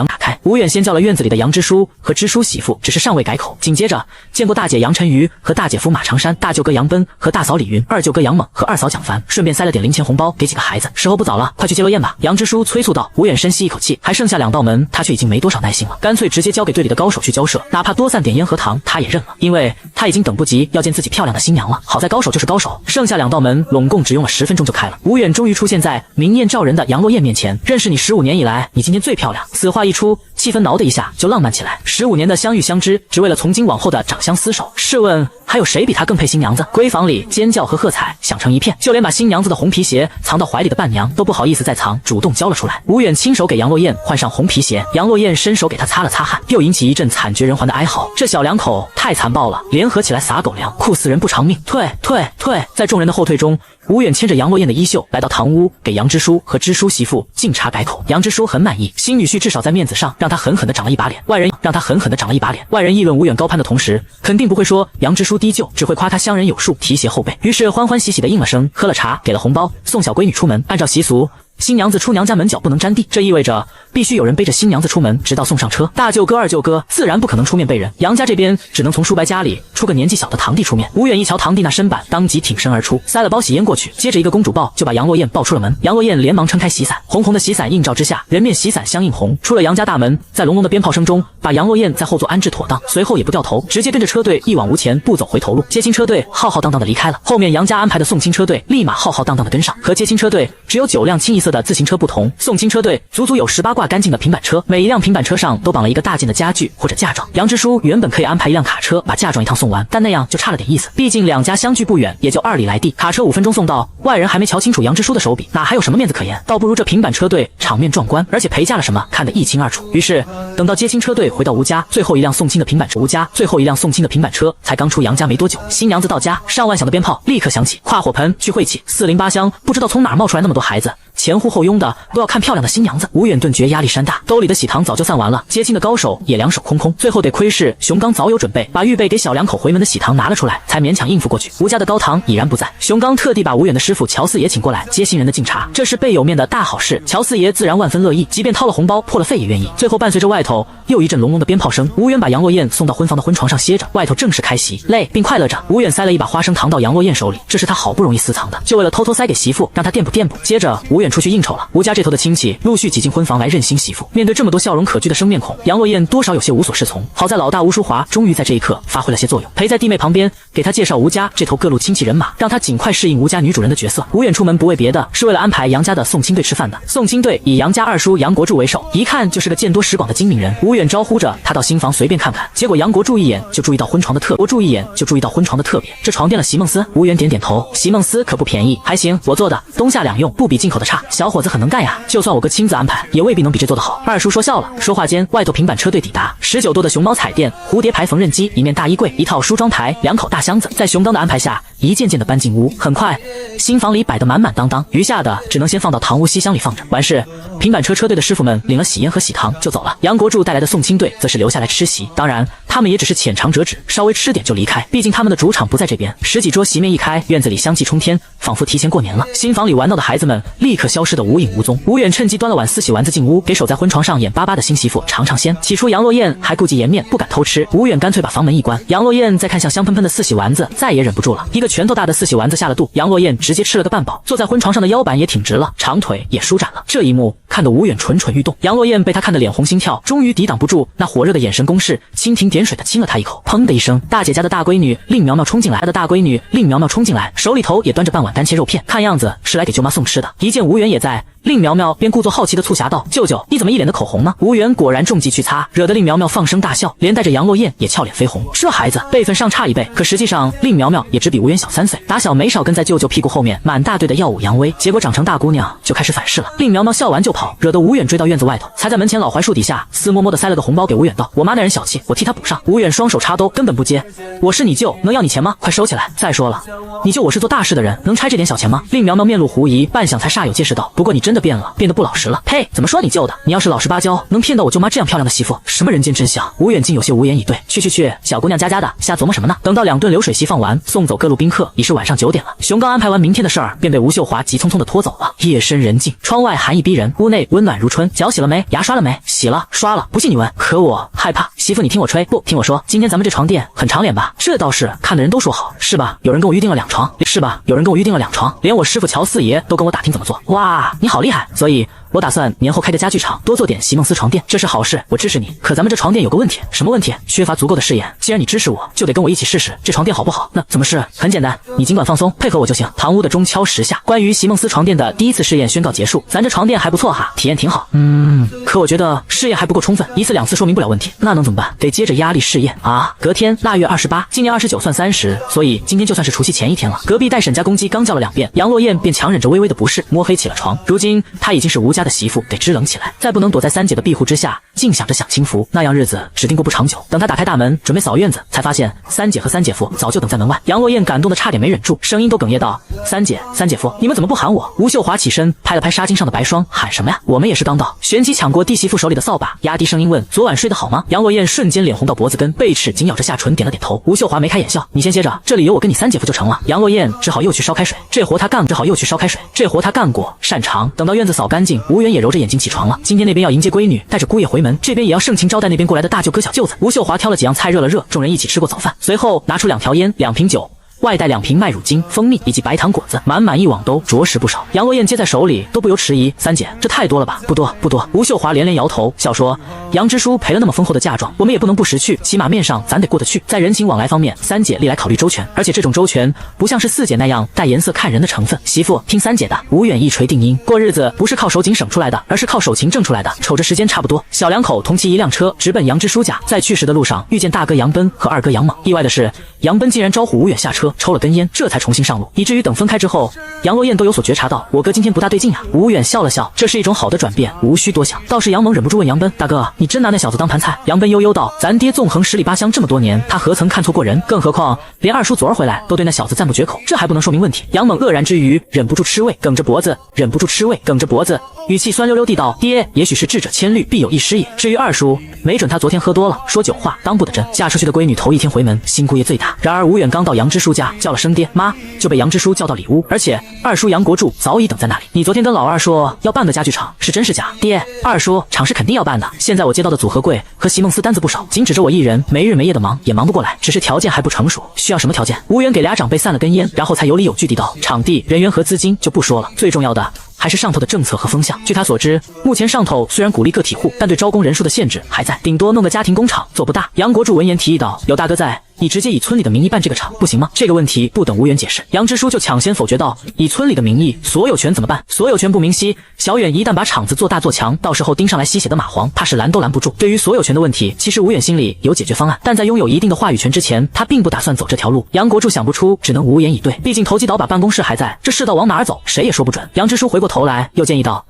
杨支书和支书媳妇，只是尚未改口。紧接着见过大姐杨晨瑜和大姐夫马长山，大舅哥杨奔和大嫂李云，二舅哥杨猛和二嫂蒋凡，顺便塞了点零钱红包给几个孩子。时候不早了，快去接落雁吧。杨支书催促道。吴远深吸一口气，还剩下2道门，他却已经没多少耐心了，干脆直接交给队里的高手去交涉，哪怕多散点烟和糖他也认了，因为他已经等不及要见自己漂亮的新娘了。好在高手就是高手，剩下2道门拢共只用了10分钟就开了。吴远终于出现在明艳照人的杨洛燕面前，认识你15年以来，你今天最漂亮。此话一出，气氛挠的一下就浪漫起来。15年的相遇相知，只为了从今往后的长相厮守。试问还有谁比他更配新娘子？闺房里尖叫和喝彩响成一片，就连把新娘子的红皮鞋藏到怀里的伴娘都不好意思再藏，主动交了出来。吴远亲手给杨洛燕换上红皮鞋，杨洛燕伸手给他擦了擦汗，又引起一阵惨绝人寰的哀嚎。这小两口太残暴了，联合起来撒狗粮，酷死人不偿命！退！在众人的后退中，吴远牵着杨洛燕的衣袖来到堂屋，给杨支书和支书媳妇敬茶改口。杨支书很满意，新女婿至少在面子上让他狠狠地长了一把脸。外人议论吴远高攀的同时，肯定不会说杨支书低就，只会夸他乡人有术，提携后辈。于是欢欢喜喜地应了声，喝了茶，给了红包，送小闺女出门。按照习俗，新娘子出娘家门脚不能沾地，这意味着必须有人背着新娘子出门，直到送上车。大舅哥、二舅哥自然不可能出面背人，杨家这边只能从叔伯家里出个年纪小的堂弟出面。吴远一瞧堂弟那身板，当即挺身而出，塞了包喜烟过去，接着一个公主抱就把杨若燕抱出了门。杨若燕连忙撑开喜伞，红红的喜伞映照之下，人面喜伞相映红。出了杨家大门，在隆隆的鞭炮声中，把杨若燕在后座安置妥当，随后也不掉头，直接跟着车队一往无前，不走回头路。接亲车队浩浩荡荡的离开了，后面杨家安排的送亲车队立马浩浩荡荡的跟上。和接亲车队只有9辆清一色的自行车不同，送亲车队足足有18挂干净的平板车，每一辆平板车上都绑了一个大件的家具或者嫁妆。杨支书原本可以安排一辆卡车把嫁妆一趟送完，但那样就差了点意思，毕竟两家相距不远，也就2里来地，卡车5分钟送到，外人还没瞧清楚杨支书的手笔，哪还有什么面子可言？倒不如这平板车队场面壮观，而且陪嫁了什么看得一清二楚。于是等到接亲车队回到吴家，最后一辆送亲的平板车，吴家最后一辆送亲的平板车才刚出杨家没多久，新娘子到家，上万响的鞭炮立刻响起，跨火盆去晦气，4邻8乡不知道从哪儿冒出来那么多孩子，前呼后拥的都要看漂亮的新娘子。吴远顿觉压力山大，兜里的喜糖早就散完了，接亲的高手也两手空空，最后得亏是熊刚早有准备，把预备给小两口回门的喜糖拿了出来，才勉强应付过去。吴家的高堂已然不在，熊刚特地把吴远的师傅乔四爷请过来接新人的敬茶，这是倍有面的大好事，乔四爷自然万分乐意，即便掏了红包破了费也愿意。最后伴随着外头又一阵隆隆的鞭炮声，吴远把杨若燕送到婚房的婚床上歇着，外头正式开席，累并快乐着。吴远塞了一把花生糖到杨若燕手里，这是他好不容易私藏的，就为了偷偷塞给媳妇，让她垫补垫补。接着吴远出去应酬了，吴家这头的亲戚陆续挤进婚房来认新媳妇。面对这么多笑容可掬的生面孔，杨若燕多少有些无所适从。好在老大吴淑华终于在这一刻发挥了些作用，陪在弟妹旁边给她介绍吴家这头各路亲戚人马，让她尽快适应吴家女主人的角色。吴远出门不为别的，是为了安排杨家的送亲队吃饭的。送亲队以杨家二叔杨国柱为首，一看就是个见多识广的精明人。吴远招呼着他到新房随便看看，结果杨国柱一眼就注意到婚床的特别，这床垫了席梦思。吴远点点头，席梦思可不便宜，还行，我做的冬夏两用，不比进口的差。小伙子很能干呀，就算我哥亲自安排，也未必能比这做得好。二叔说笑了。说话间，外头平板车队抵达，19多的熊猫彩电、蝴蝶牌缝纫机、一面大衣柜、一套梳妆台、2口大箱子，在熊刚的安排下，一件件的搬进屋。很快，新房里摆得满满当当，余下的只能先放到堂屋西厢里放着。完事，平板车车队的师傅们领了喜烟和喜糖就走了。杨国柱带来的送亲队则是留下来吃席，当然他们也只是浅尝辄止，稍微吃点就离开，毕竟他们的主场不在这边。10几桌席面一开，院子里香气冲天，仿佛提前过年了。新房里玩闹的孩子们立刻消失得无影无踪。吴远趁机端了碗4喜丸子进屋，给守在婚床上眼巴巴的新媳妇尝尝鲜。起初杨若燕还顾忌颜面，不敢偷吃，吴远干脆把房门一关。杨若燕再看向香喷喷的4喜丸子，再也忍不住了，一个拳头大的4喜丸子下了肚，杨若燕直接吃了个半饱，坐在婚床上的腰板也挺直了，长腿也舒展了。这一幕看得吴远蠢蠢欲动，杨若燕被他看得脸红心跳，终于抵挡不住那火热的眼神攻势，蜻蜓点水的亲了他一口。砰的一声，大姐家的大闺女令苗苗冲进来，手里头也端着半碗单切肉片，看样子是来给舅妈送吃的。一见吴远也在，令苗苗便故作好奇的促狭道：“舅舅，你怎么一脸的口红呢？”吴远果然重击去擦，惹得令苗苗放声大笑，连带着杨若燕也俏脸绯红。这孩子辈分上差1辈，可实际上令苗苗也只比吴远小3岁，打小没少跟在舅舅屁股后面满大队的耀武扬威，结果长成大姑娘就开始反噬了。令苗苗笑完就跑，惹得吴远追到院子外头，才在门前老槐树底下私摸摸的塞了个红包给吴远道：“我妈那人小气，我替她补上。”吴远双手插兜，根本不接：“我是你舅，能要你钱吗？快收起来！再说了，你舅我是做大事的人，能拆这点小钱吗？”令苗苗面露狐疑，半晌才煞有介事道：“不过你真的变了，变得不老实了。”“呸！怎么说你舅的？你要是老实巴交，能骗到我舅妈这样漂亮的媳妇，什么人间真相？”吴远竟有些无言以对。去，小姑娘家的，瞎琢磨什么呢？等到2顿流水席放完，送走各路宾客，已是晚上9点了。熊刚安排完明天的事儿，便被吴秀华急匆匆的拖走了。夜深人静，窗外寒意逼人，屋内温暖如春。脚洗了没？牙刷了没？洗了，刷了，不信你问。可我害怕。媳妇，你听我吹，不听我说。今天咱们这床垫很长脸吧？这倒是，看的人都说好。是吧？有人跟我预定了2床。是吧？有人跟我预定了2床，连我师傅乔四爷都跟我打听怎么做。哇，你好厉害！所以我打算年后开个家具厂，多做点席梦思床垫，这是好事，我支持你。可咱们这床垫有个问题。什么问题？缺乏足够的试验。既然你支持我，就得跟我一起试试这床垫好不好。那怎么试？很简单，你尽管放松，配合我就行。堂屋的钟敲10下，关于席梦思床垫的第1次试验宣告结束。咱这床垫还不错哈，体验挺好。可我觉得试验还不够充分，1次2次说明不了问题，那能怎么办？得接着压力试验啊！隔天腊月28，今年29算30，所以今天就算是除夕前1天了。隔壁带沈家公鸡刚叫了2遍，杨若燕便强忍着微微的不适，摸黑起了床。如今她已经是吴家的的媳妇给支棱起来，再不能躲在三姐的庇护之下，净想着享清福，那样日子指定过不长久。等他打开大门准备扫院子，才发现三姐和三姐夫早就等在门外。杨落燕感动的差点没忍住，声音都哽咽道：“三姐、三姐夫，你们怎么不喊我？”吴秀华起身拍了拍纱巾上的白霜，喊什么呀？我们也是刚到。旋即抢过弟媳妇手里的扫把，压低声音问：“昨晚睡得好吗？”杨落燕瞬间脸红到脖子根，贝齿紧咬着下唇，点了点头。吴秀华眉开眼笑：“你先歇着，这里有我跟你三姐夫就成了。”杨落燕只好又去烧开水，这活他干过，擅长。等到院子扫干净，吴远也揉着眼睛起床了。今天那边要迎接闺女，带着姑爷回门，这边也要盛情招待那边过来的大舅哥小舅子。吴秀华挑了几样菜热了热，众人一起吃过早饭，随后拿出2条烟、2瓶酒，外带2瓶麦乳精、蜂蜜以及白糖果子，满满一网兜，着实不少。杨落燕接在手里都不由迟疑：“三姐，这太多了吧？”“不多，不多。”吴秀华连连摇头，笑说：“杨支书赔了那么丰厚的嫁妆，我们也不能不识趣，起码面上咱得过得去。在人情往来方面，三姐历来考虑周全，而且这种周全不像是四姐那样带颜色看人的成分。媳妇，听三姐的。”吴远一锤定音：“过日子不是靠手紧省出来的，而是靠手勤挣出来的。”瞅着时间差不多，小两口同骑一辆车直奔杨支书家。在去时的路上，遇见大哥杨奔和二哥杨猛。意外的是，杨奔竟然招呼吴远下车，抽了根烟，这才重新上路，以至于等分开之后，杨落燕都有所觉察到，我哥今天不大对劲呀。吴远笑了笑，这是一种好的转变，无需多想。倒是杨猛忍不住问杨奔：“大哥，你真拿那小子当盘菜？”杨奔悠悠道：“咱爹纵横十里八乡这么多年，他何曾看错过人？更何况连二叔昨儿回来都对那小子赞不绝口，这还不能说明问题？”杨猛愕然之余，忍不住吃味，梗着脖子，语气酸溜溜地道：“爹，也许是智者千虑，必有一失也。至于二叔，没准他昨天喝多了，说酒话，当不得真。”嫁出去的闺女头一天回门，新姑爷最大。然而吴远刚到杨支书家，叫了声爹妈，就被杨支书叫到里屋，而且二叔杨国柱早已等在那里。“你昨天跟老二说要办个家具厂，是真是假？”“爹，二叔，厂是肯定要办的。现在我接到的组合柜和席梦思单子不少，仅指着我一人，没日没夜的忙，也忙不过来。只是条件还不成熟，需要什么条件？”吴远给俩长辈散了根烟，然后才有理有据地道：“场地、人员和资金就不说了，最重要的还是上头的政策和风向。据他所知，目前上头虽然鼓励个体户，但对招工人数的限制还在，顶多弄个家庭工厂，做不大。”杨国柱闻言提议道：“有大哥在，你直接以村里的名义办这个厂不行吗？”这个问题不等吴远解释，杨支书就抢先否决道：“以村里的名义，所有权怎么办？所有权不明晰，小远一旦把厂子做大做强，到时候盯上来吸血的蚂蟥，怕是拦都拦不住。”对于所有权的问题，其实吴远心里有解决方案，但在拥有一定的话语权之前，他并不打算走这条路。杨国柱想不出，只能无言以对，毕竟投机倒把办公室还在，这世道往哪儿走，谁也说不准。杨支书回过头来又建议道：“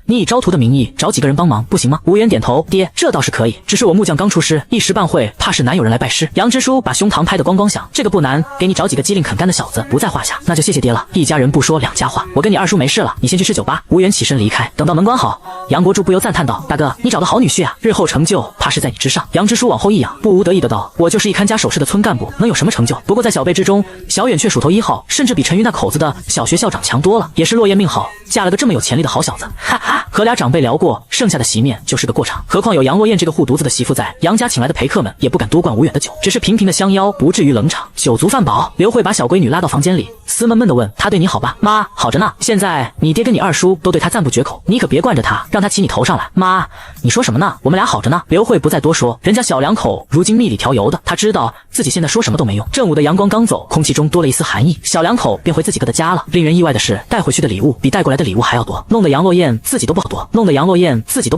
你以招徒的名义找几个人帮忙，不行吗？”吴远点头：“爹，这倒是可以，只是我木匠刚出师，一时半会怕是难有人来拜师。”杨支书把胸膛拍得咣咣响：“这个不难，给你找几个机灵肯干的小子不在话下。”“那就谢谢爹了，一家人不说两家话，我跟你二叔没事了，你先去吃酒吧。”吴远起身离开，等到门关好，杨国柱不由赞叹道：“大哥，你找的好女婿啊，日后成就怕是在你之上。”杨支书往后一仰，不无得意的道：“我就是一看家守室的村干部，能有什么成就？不过在小辈之中，小远却数头1号，甚至比陈鱼那口子的小学校长强多了。也是落叶命好，嫁了个这么有潜力的好小子。”哈哈，和俩长辈聊过，剩下的席面就是个过场。何况有杨落燕这个护犊子的媳妇在，杨家请来的陪客们也不敢多灌吴远的酒，只是频频的相邀，不至于冷场。酒足饭饱，刘慧把小闺女拉到房间里，斯闷闷地问：“他对你好吧？”“妈，好着呢。现在你爹跟你二叔都对他赞不绝口，你可别惯着他，让他骑你头上来。”“妈，你说什么呢？我们俩好着呢。”刘慧不再多说，人家小两口如今蜜里调油的，她知道自己现在说什么都没用。正午的阳光刚走，空气中多了一丝寒意，小两口便回自己个的家了。令人意外的是，带回去的礼物比带过来的礼物还要多，弄得杨落燕自己都不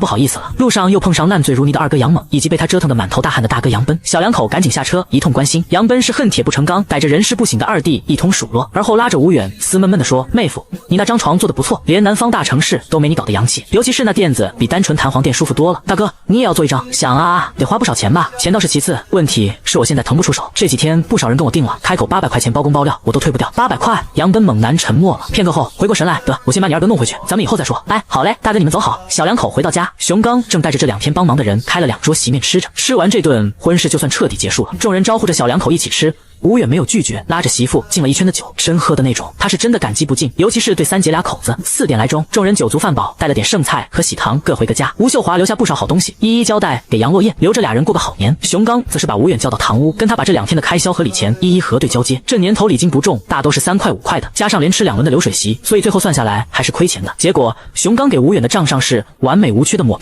好意思了。路上又碰上烂醉如泥的二哥杨猛，以及被他折腾得满头大汗的大哥杨奔。小两口赶紧下车，一通关心。杨奔是恨铁不成钢，逮着人事不省的二弟一通数落，而后拉着吴远斯闷闷地说：“妹夫，你那张床做得不错，连南方大城市都没你搞得洋气，尤其是那垫子比单纯弹簧垫舒服多了。大哥，你也要做一张？想啊，得花不少钱吧？钱倒是其次，问题是我现在腾不出手。这几天不少人跟我订了，开口800块钱包工包料，我都退不掉。800块？”杨奔猛然沉默了，片刻后回过神来：“得，我先把你二哥弄回去，咱们以后再说。”“哎，好嘞，大哥你们走好。”小两口回到家，熊刚正带着这2天帮忙的人开了2桌席面吃着。吃完这顿婚事就算彻底结束了，众人招呼着小两口一起吃。吴远没有拒绝，拉着媳妇敬了一圈的酒，真喝的那种，他是真的感激不尽，尤其是对三姐俩口子。4点来钟，众人酒足饭饱，带了点剩菜和喜糖，各回个家。吴秀华留下不少好东西，一一交代给杨落燕，留着俩人过个好年。熊刚则是把吴远叫到堂屋，跟他把这2天的开销和礼钱一一核对交接。这年头礼金不重，大都是3块5块的，加上连吃2轮的流水席，所以最后算下来还是亏钱的。结果熊刚给吴远的账上是完美无缺的抹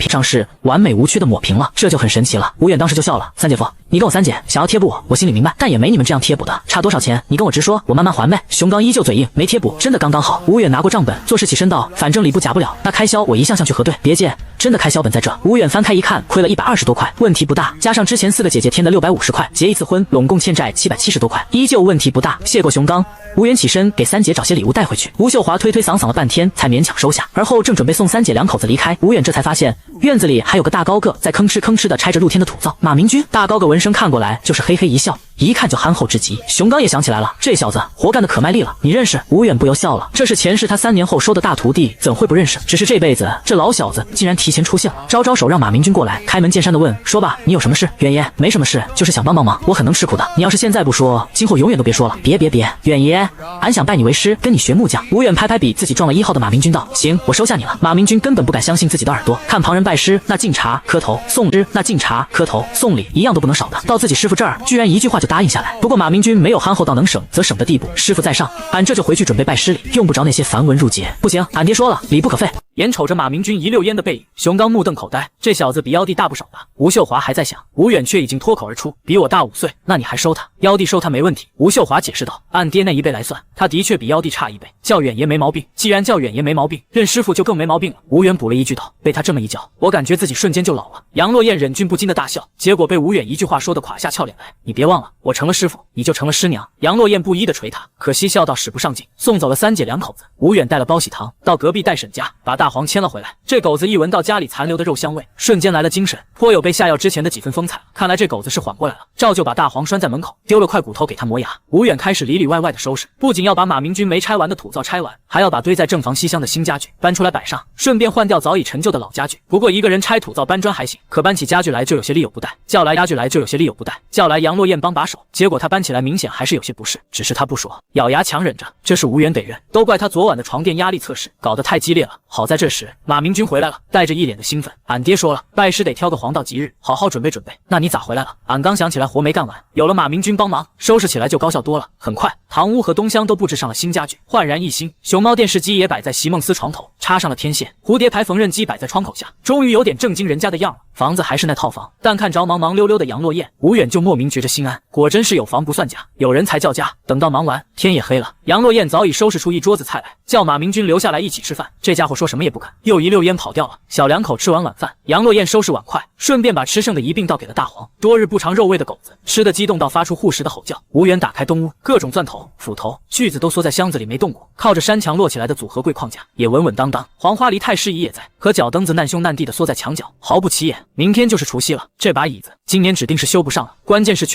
平了，这就很神奇了。吴远当时就笑了：“三姐夫，你跟我三姐想要贴补，我心里明白，但也没你们这样贴补的，差多少钱你跟我直说，我慢慢还呗。熊刚依旧嘴硬，没贴补，真的刚刚好。吴远拿过账本，做事起身道，反正礼部假不了，那开销我一项项去核对，别介，真的开销本在这。吴远翻开一看，亏了120多块，问题不大，加上之前4个姐姐添的650块，结一次婚，拢共欠债770多块，依旧问题不大。谢过熊刚，吴远起身给三姐找些礼物带回去。吴秀华推推搡搡了半天，才勉强收下。而后正准备送三姐两口子离开，吴远这才发现院子里还有个大高个在吭哧吭哧的拆着露天的土灶。马明君，大高个闻声看过来，就是嘿嘿一笑，一看就憨厚至极。熊刚也想起来了，这小子活干的可卖力了，你认识？吴远不由笑了，这是前世他3年后收的大徒弟，怎会不认识？只是这辈子这老小子竟然提前出现了，招招手让马明君过来，开门见山的问：说吧，你有什么事？远爷，没什么事，就是想帮帮忙，我很能吃苦的，你要是现在不说，今后永远都别说了。别，远爷，俺想拜你为师，跟你学木匠。吴远拍拍比自己撞了1号的马明君道：行，我收下你了。马明君根本不敢相信自己的耳朵，看旁人拜师，那敬茶磕头送礼，那敬茶磕头送礼一样都不能少的，到自己师傅这儿居然一句话就答应下来。不过马明君没有憨厚到能省则省的地步，师傅在上，俺这就回去准备拜师礼，用不着那些繁文缛节。不行，俺爹说了，礼不可废。眼瞅着马明君一溜烟的背影，熊刚目瞪口呆，这小子比妖帝大不少吧？吴秀华还在想，吴远却已经脱口而出：比我大5岁，那你还收他？妖帝收他没问题。吴秀华解释道：按爹那一辈来算，他的确比妖帝差1辈，叫远爷没毛病。既然叫远爷没毛病，认师傅就更没毛病了。吴远补了一句道：被他这么一叫，我感觉自己瞬间就老了。杨落雁忍俊不禁的大笑，结果被吴远一句话说的垮下俏脸来。你别忘了，我成了师傅，你就成了师娘。杨落雁不依的捶他，可惜笑到使不上劲，送走了三姐两口子。吴远带了包喜糖到隔壁戴婶家，把大黄牵了回来。这狗子一闻到家里残留的肉香味，瞬间来了精神，颇有被下药之前的几分风采。看来这狗子是缓过来了，照旧把大黄拴在门口，丢了块骨头给他磨牙。吴远开始里里外外的收拾，不仅要把马明君没拆完的土灶拆完，还要把堆在正房西厢的新家具搬出来摆上，顺便换掉早已陈旧的老家具。不过一个人拆土灶搬砖还行，可搬起家具来就有些力有不逮，叫来家具来就有些力有不逮，叫来杨落雁帮把手，结果他搬起来明显还是有些不适，只是他不说，咬牙强忍着。这是吴远得认，都怪他昨晚的床垫压力测试搞得太激烈了。好在这时马明君回来了，带着一脸的兴奋。俺爹说了，拜师得挑个黄道吉日，好好准备准备。那你咋回来了？俺刚想起来活没干完，有了马明君帮忙，收拾起来就高效多了。很快，堂屋和东厢都布置上了新家具，焕然一新。熊猫电视机也摆在席梦思床头，插上了天线，蝴蝶牌缝纫机摆在窗口下，终于有点正经人家的样了。房子还是那套房，但看着忙忙溜溜的杨落雁，吴远就莫名觉着心安。果真是有房不算假，有人才叫家。等到忙完，天也黑了，杨落雁早已收拾出一桌子菜来，叫马明君留下来一起吃饭。这家伙说什么也不肯，又一溜烟跑掉了。小两口吃完晚饭，杨落雁收拾碗筷，顺便把吃剩的一并倒给了大黄。多日不尝肉味的狗子吃得激动到发出护食的吼叫。吴远打开东屋，各种钻头、斧头、锯子都缩在箱子里没动过，靠着山墙摞起来的组合柜框架也稳稳当当。黄花梨太师椅也在，可脚蹬子难兄难弟的缩在墙角，毫不起眼。明天就是除夕了，这把椅子今年指定是修不上了，关键是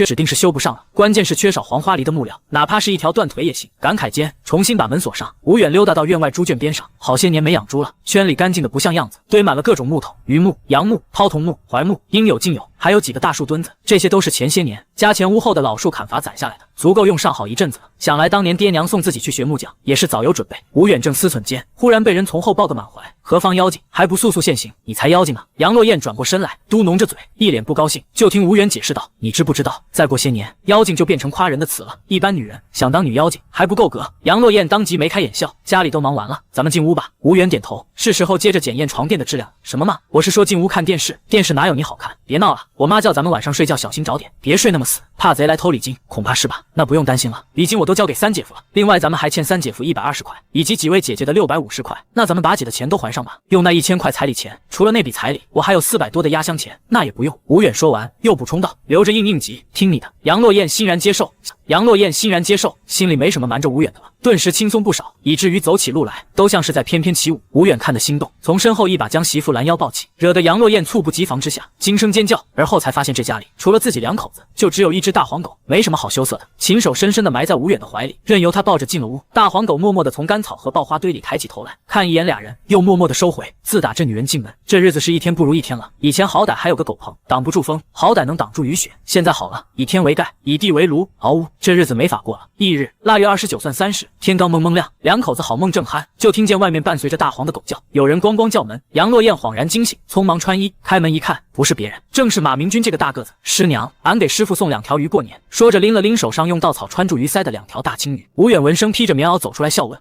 缺少黄花梨的木料，哪怕是一条断腿也行。感慨间，重新把门锁上，吴远溜达到院外猪圈边上，好些年没养猪了，圈里干净的不像样子，堆满了各种木头，榆木、杨木、涛桐木、槐木，应有尽有，还有几个大树墩子，这些都是前些年家前屋后的老树砍伐宰下来的，足够用上好一阵子了。想来当年爹娘送自己去学木匠，也是早有准备。吴远正思忖间，忽然被人从后抱个满怀，何方妖精，还不速速现形？你才妖精呢！杨落雁转过身来，嘟哝着嘴，一脸不高兴。就听吴远解释道：你知不知道，再过些年，妖精就变成夸人的词了，一般女人想当女妖精还不够格。杨落雁当即眉开眼笑，家里都忙完了，咱们进屋吧。吴远点头，是时候接着检验床垫的质量。什么嘛，我是说进屋看电视，电视哪有你好看？别闹了，我妈叫咱们晚上睡觉小心找点，别睡那么死，怕贼来偷礼金，恐怕是吧？那不用担心了，礼金我都交给三姐夫了，另外咱们还欠三姐夫120块，以及几位姐姐的650块，那咱们把姐的钱都还上吧。用那1000块彩礼钱，除了那笔彩礼，我还有400多的压箱钱，那也不用。吴远说完，又补充道：留着应急，听你的。杨落雁欣然接受，心里没什么瞒着吴远的了，顿时轻松不少，以至于走起路来都像是在翩翩起舞。吴远看得心动，从身后一把将媳妇拦腰抱起，惹得杨落雁猝不及防之下惊声尖叫，而后才发现这家里除了自己两口子，就只有一只大黄狗，没什么好羞涩的，禽手深深地埋在吴远的怀里，任由他抱着进了屋。大黄狗默默地从干草和爆花堆里抬起头来，看一眼俩人，又默默地收回。自打这女人进门，这日子是一天不如一天了。以前好歹还有个狗棚，挡不住风，好歹能挡住雨雪，现在好了，以天为盖，以地为炉，嗷呜，这日子没法过了。翌日腊月29算30，天刚蒙蒙亮，两口子好梦正酣，就听见外面伴随着大黄的狗叫，有人咣咣叫门。杨落雁恍然惊醒，匆忙穿衣，开门一看，不是别人，正是马明君这个大个子。师娘，俺给师傅送2条鱼过年。说着拎了拎手上用稻草穿住鱼鳃的2条大青鱼。吴远闻声披着棉袄走出来笑问：